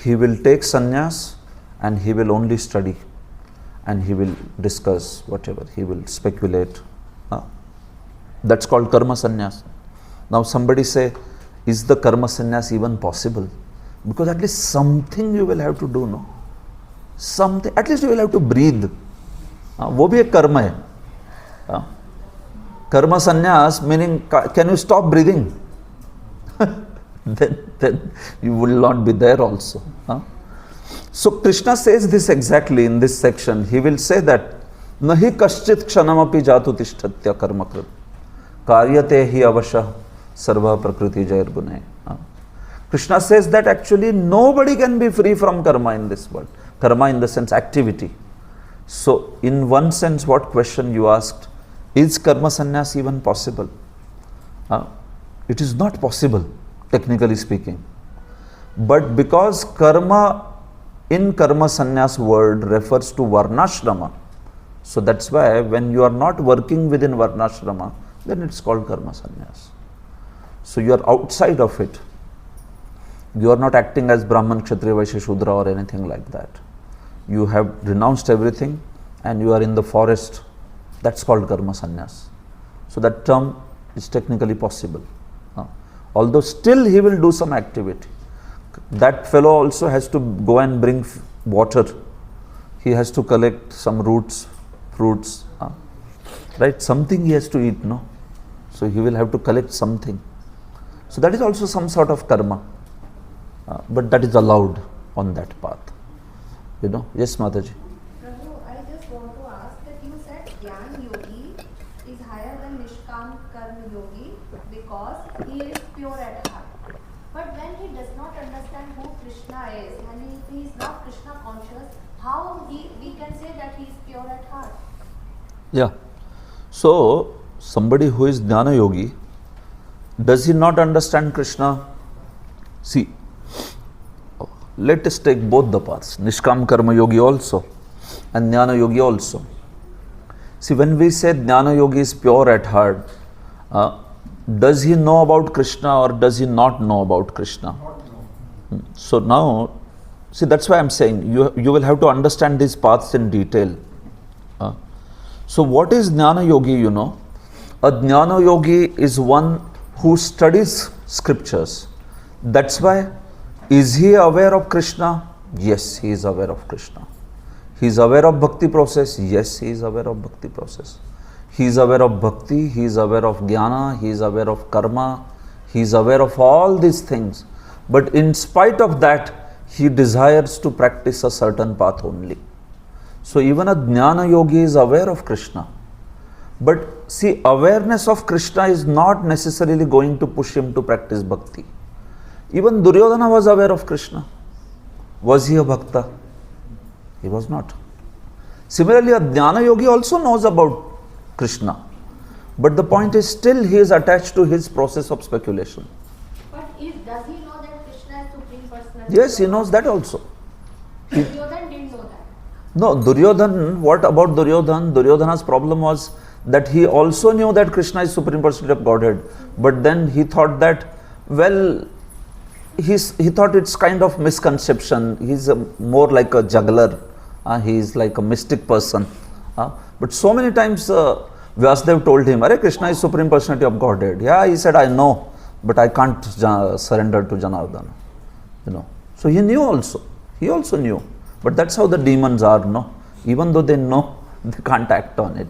He will take sannyas and he will only study and he will discuss whatever, he will speculate. That's called karma sannyas. Now somebody say, is the karma sannyas even possible? Because at least something you will have to do, no? Something, at least you will have to breathe. वो भी एक कर्म है. Karma sannyas meaning, can you stop breathing? then you will not be there also. So Krishna says this exactly in this section. He will say that nahi kaschit kshanamapi jatu tishtatya karmakrit karyate hi avasha sarva prakriti jairgune. Krishna says that actually nobody can be free from karma in this world. Karma in the sense activity. So in one sense, what question you asked, is karma sannyas even possible? It is not possible, technically speaking. But because karma in karma sannyas word refers to varnashrama, so that's why when you are not working within varnashrama, then it's called karma sannyas. So you are outside of it. You are not acting as Brahman, Kshatriya, Vaishya, Shudra or anything like that. You have renounced everything and you are in the forest. That's called karma sannyas. So that term is technically possible. Although still he will do some activity. That fellow also has to go and bring water. He has to collect some roots, fruits. Right? Something he has to eat, no? So he will have to collect something. So that is also some sort of karma. But that is allowed on that path. Yes, Mataji. Prabhu, I just want to ask that you said Jnana Yogi is higher than Nishkam Karma Yogi because he is pure at heart. But when he does not understand who Krishna is and if he is not Krishna conscious, how we can say that he is pure at heart? Yeah. So, somebody who is Jnana Yogi, does he not understand Krishna? See, let us take both the paths, Nishkam Karma Yogi also and Jnana Yogi also. See, when we say Jnana Yogi is pure at heart, does he know about Krishna or does he not know about Krishna? So now, see, that's why I'm saying you will have to understand these paths in detail. So what is Jnana Yogi, A Jnana Yogi is one who studies scriptures. That's why, is he aware of Krishna? Yes, he is aware of Krishna. He is aware of bhakti process? Yes, he is aware of bhakti process. He is aware of bhakti, he is aware of jnana, he is aware of karma, he is aware of all these things. But in spite of that, he desires to practice a certain path only. So even a Jnana Yogi is aware of Krishna. But see, awareness of Krishna is not necessarily going to push him to practice bhakti. Even Duryodhana was aware of Krishna. Was he a bhakta? He was not. Similarly, a jnana yogi also knows about Krishna. But the point is, still he is attached to his process of speculation. But does he know that Krishna is Supreme Personality? Yes, he knows that also. Duryodhana didn't know that. No, Duryodhana, what about Duryodhana? Duryodhana's problem was that he also knew that Krishna is Supreme Personality of Godhead. But then he thought that, well, he thought it's kind of misconception. He's more like a juggler. He is like a mystic person. But so many times Vyasadev told him, Arey, Krishna is Supreme Personality of Godhead. Yeah, he said, I know, but I can't surrender to Janardana. So he knew also. He also knew. But that's how the demons are, no? Even though they know, they can't act on it.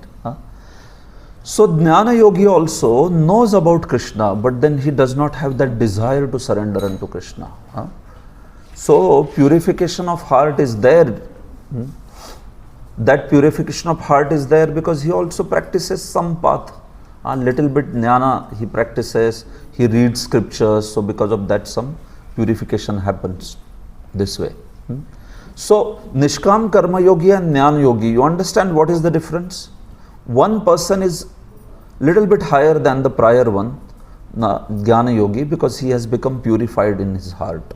So Jnana Yogi also knows about Krishna, but then he does not have that desire to surrender unto Krishna. So purification of heart is there. That purification of heart is there because he also practices some path. A little bit jnana he practices, he reads scriptures, so because of that some purification happens this way. So Nishkam Karma Yogi and Jnana Yogi, you understand what is the difference? One person is little bit higher than the prior one, Jnana Yogi, because he has become purified in his heart.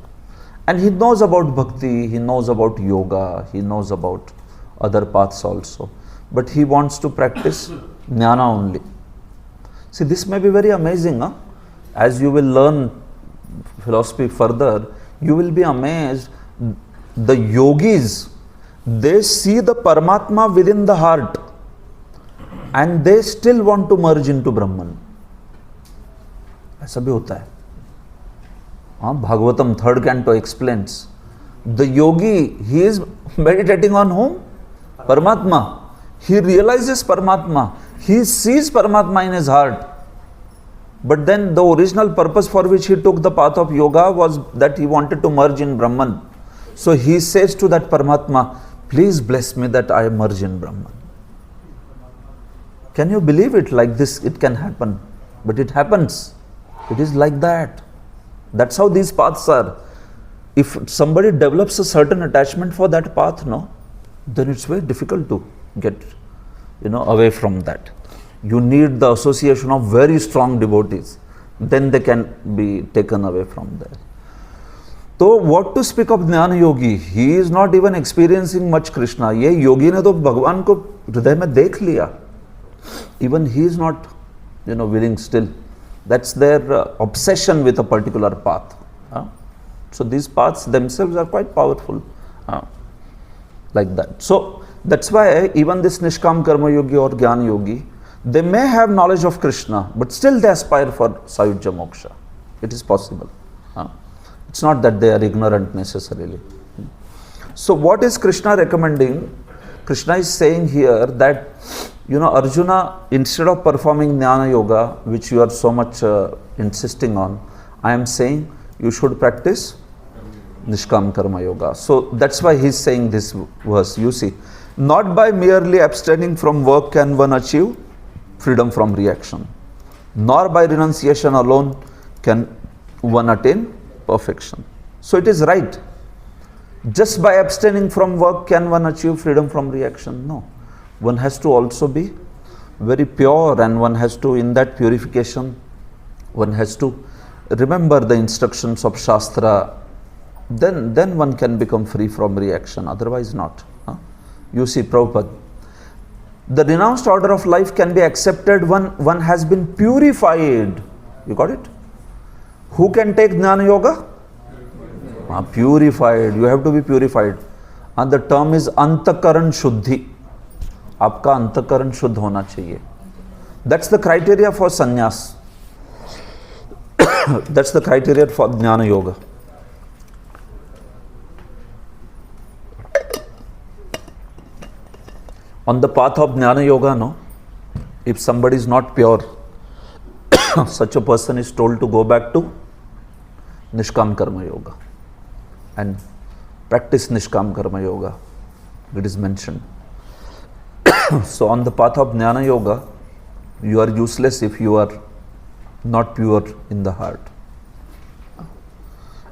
And he knows about bhakti, he knows about yoga, he knows about other paths also. But he wants to practice jnana only. See, this may be very amazing. As you will learn philosophy further, you will be amazed. The yogis, they see the Paramatma within the heart and they still want to merge into Brahman. ऐसा भी होता है. Bhagavatam 3rd canto explains. The yogi, he is meditating on whom? Paramatma. He realizes Paramatma. He sees Paramatma in his heart. But then the original purpose for which he took the path of yoga was that he wanted to merge in Brahman. So he says to that Paramatma, please bless me that I merge in Brahman. Can you believe it? Like this it can happen. But it happens. It is like that. That's how these paths are. If somebody develops a certain attachment for that path, then it's very difficult to get, away from that. You need the association of very strong devotees. Then they can be taken away from there. So what to speak of Jnana Yogi? He is not even experiencing much Krishna. Ye yogi ne to Bhagwan ko hriday mein dekh liya. Even he is not, willing still. That's their obsession with a particular path. So these paths themselves are quite powerful. Like that. So that's why even this Nishkam Karma Yogi or Jnana Yogi, they may have knowledge of Krishna, but still they aspire for Sayujya Moksha. It is possible. It's not that they are ignorant necessarily. So what is Krishna recommending? Krishna is saying here that, Arjuna, instead of performing Jnana Yoga, which you are so much insisting on, I am saying you should practice Nishkam Karma Yoga. So that's why he is saying this verse. You see, not by merely abstaining from work can one achieve freedom from reaction, nor by renunciation alone can one attain perfection. So it is right. Just by abstaining from work can one achieve freedom from reaction? No. One has to also be very pure, and one has to, in that purification, one has to remember the instructions of Shastra. Then one can become free from reaction, otherwise not. You see, Prabhupada, the renounced order of life can be accepted when one has been purified. You got it? Who can take Jnana Yoga? Purified. You have to be purified. And the term is Antakaran Shuddhi. आपका अंतकरण शुद्ध होना चाहिए. That's the criteria for sannyas. That's the criteria for Jnana Yoga. On the path of Jnana Yoga, if somebody is not pure, such a person is told to go back to Nishkam Karma Yoga and practice Nishkam Karma Yoga. It is mentioned. So on the path of Jnana Yoga, you are useless if you are not pure in the heart.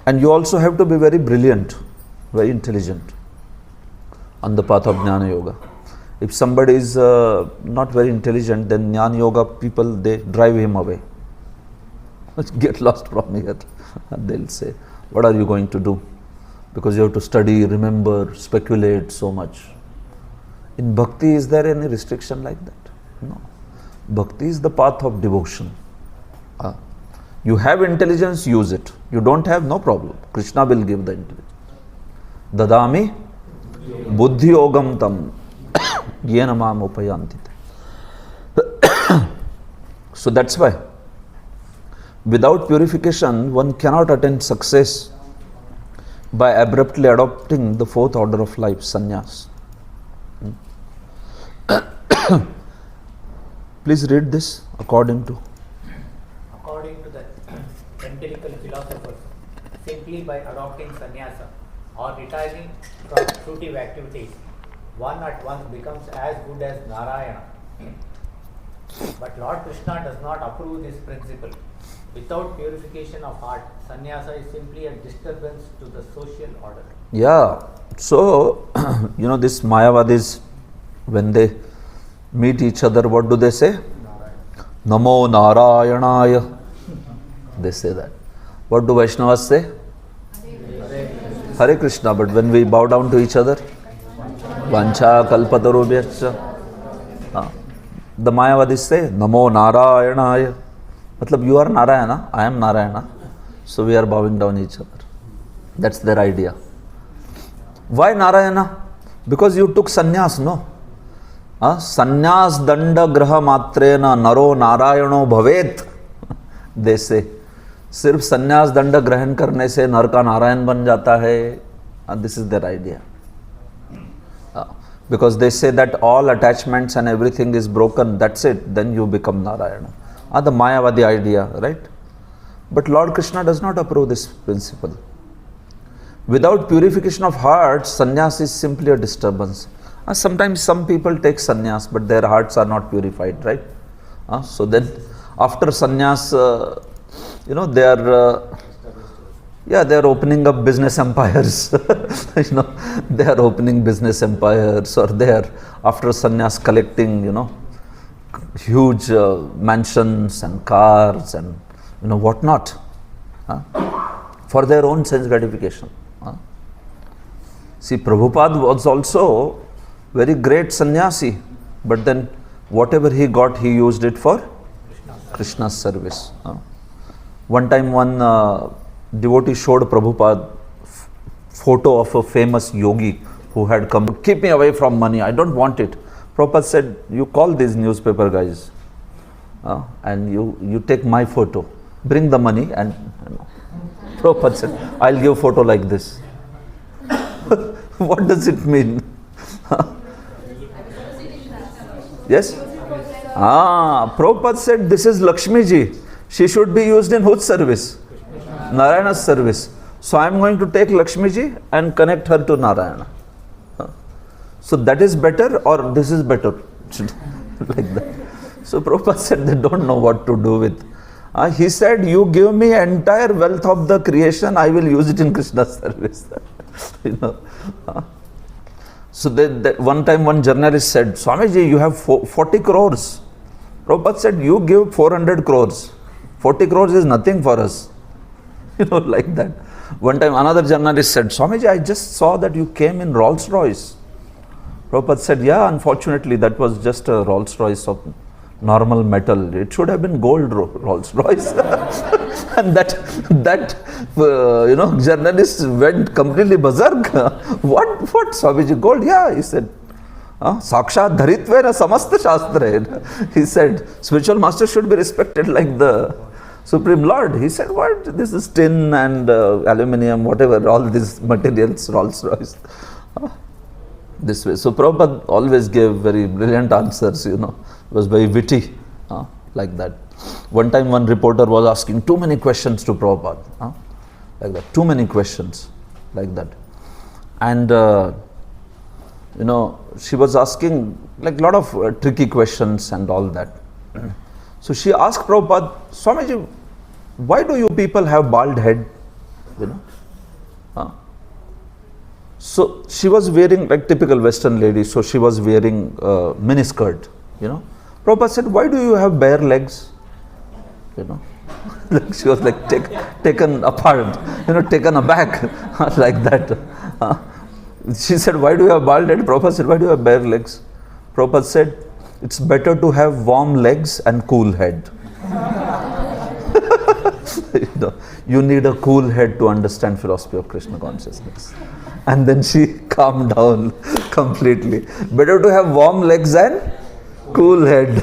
And you also have to be very brilliant. very intelligent, on the path of Jnana Yoga. If somebody is not very intelligent, then Jnana Yoga people, they drive him away. Get lost from here. And they'll say, what are you going to do? Because you have to study, remember, speculate so much. In Bhakti, is there any restriction like that? No. Bhakti is the path of devotion. You have intelligence, use it. You don't have, no problem. Krishna will give the intelligence. Dadami buddhi yogam tam yena mam upayanti. So that's why without purification one cannot attain success by abruptly adopting the fourth order of life, sannyas. Please read this according to the empirical philosophers, simply by adopting sannyasa or retiring from fruitive activities, one at once becomes as good as Narayana. But Lord Krishna does not approve this principle. Without purification of heart, sannyasa is simply a disturbance to the social order. Yeah, so this Mayavadis, when they meet each other, what do they say? Namo Narayanaya. They say that. What do Vaishnavas say? Hare Krishna. But when we bow down to each other, Vancha Kalpatarubhyascha. The Mayavadis say Namo Narayanaya. Matlab, you are Narayana, I am Narayana. So we are bowing down each other. That's their idea. Why Narayana? Because you took sannyas, no? Sannyas danda graha matrena naro narayano bhavet. They say. सिर्फ संन्यास दंड ग्रहण करने से नर का नारायण बन जाता है. This is their idea. Because they say that all attachments and everything is broken, that's it, then you become Narayana. The Mayavadi idea, right? But Lord Krishna does not approve this principle. Without purification of heart, sannyas is simply a disturbance. Sometimes some people take sannyas, but their hearts are not purified, right? So then after sannyas, they are opening up business empires. They are opening business empires, or they are after sannyas collecting, huge mansions and cars and whatnot, for their own sense gratification. See, Prabhupada was also very great sannyasi, but then whatever he got, he used it for Krishna's service. One time one devotee showed Prabhupada photo of a famous yogi who had come. Keep me away from money, I don't want it. Prabhupada said, you call these newspaper guys and you take my photo, bring the money. And Prabhupada said, I'll give photo like this. What does it mean? Yes? Prabhupada said, this is Lakshmi ji. She should be used in whose service? Narayana's service. So I am going to take Lakshmi ji and connect her to Narayana. So that is better, or this is better? Like that. So Prabhupada said they don't know what to do with. He said, you give me entire wealth of the creation, I will use it in Krishna's service. So one time one journalist said, Swamiji, you have 40 crores. Prabhupada said, you give 400 crores. 40 crores is nothing for us. Like that. One time another journalist said, Swamiji, I just saw that you came in Rolls Royce. Prabhupada said, yeah, unfortunately that was just a Rolls Royce of normal metal. It should have been gold Rolls Royce. And that journalist went completely berserk. What Swamiji, gold? Yeah, he said. Sakshat dharitvena samasta shastra. He said, spiritual master should be respected like the Supreme Lord. He said, what? This is tin and aluminium, whatever, all these materials, Rolls Royce. This way. So Prabhupada always gave very brilliant answers, It was very witty, like that. One time one reporter was asking too many questions to Prabhupada, like that, too many questions, like that. And, she was asking like a lot of tricky questions and all that. So she asked Prabhupada, Swamiji, why do you people have bald head? So she was wearing like typical Western lady, so she was wearing mini skirt, you know. Prabhupada said, why do you have bare legs? You know, like she was like taken apart, you know, taken aback like that. She said, why do you have bald head? Prabhupada said, why do you have bare legs? Prabhupada said, it's better to have warm legs and cool head. You know, you need a cool head to understand philosophy of Krishna consciousness. And then she calmed down completely. Better to have warm legs and cool head.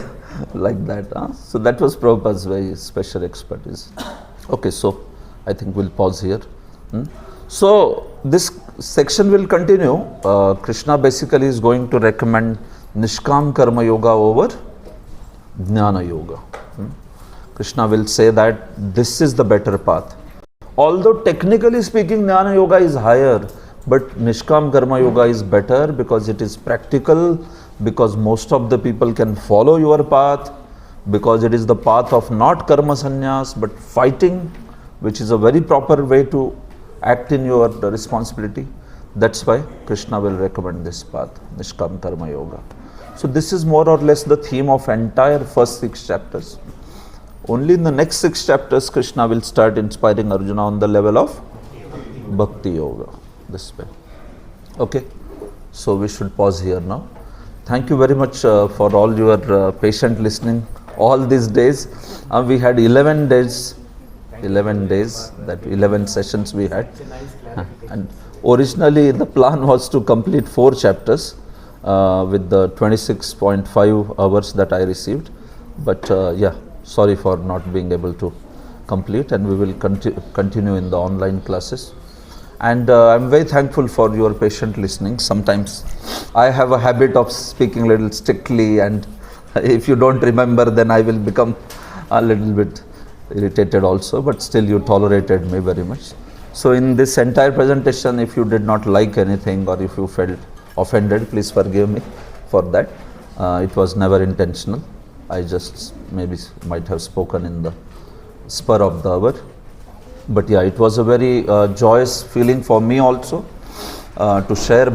Like that. So that was Prabhupada's very special expertise. Okay, so I think we'll pause here. So this section will continue. Krishna basically is going to recommend Nishkam Karma Yoga over Jnana Yoga. Krishna will say that this is the better path. Although technically speaking Jnana Yoga is higher, but Nishkam Karma Yoga is better because it is practical, because most of the people can follow your path, because it is the path of not karma sannyas but fighting, which is a very proper way to act in your responsibility. That's why Krishna will recommend this path, Nishkam Karma Yoga. So this is more or less the theme of entire first 6 chapters. Only in the next 6 chapters Krishna will start inspiring Arjuna on the level of Bhakti Yoga. This way. Okay, so we should pause here now. Thank you very much for all your patient listening all these days. We had 11 days, that 11 sessions we had. And originally the plan was to complete 4 chapters with the 26.5 hours that I received. But yeah, sorry for not being able to complete, and we will continue in the online classes. And I'm very thankful for your patient listening. Sometimes I have a habit of speaking a little strictly, and if you don't remember, then I will become a little bit irritated also, but still you tolerated me very much. So in this entire presentation, if you did not like anything or if you felt offended, please forgive me for that. It was never intentional. I just maybe might have spoken in the spur of the hour. But yeah, it was a very joyous feeling for me also to share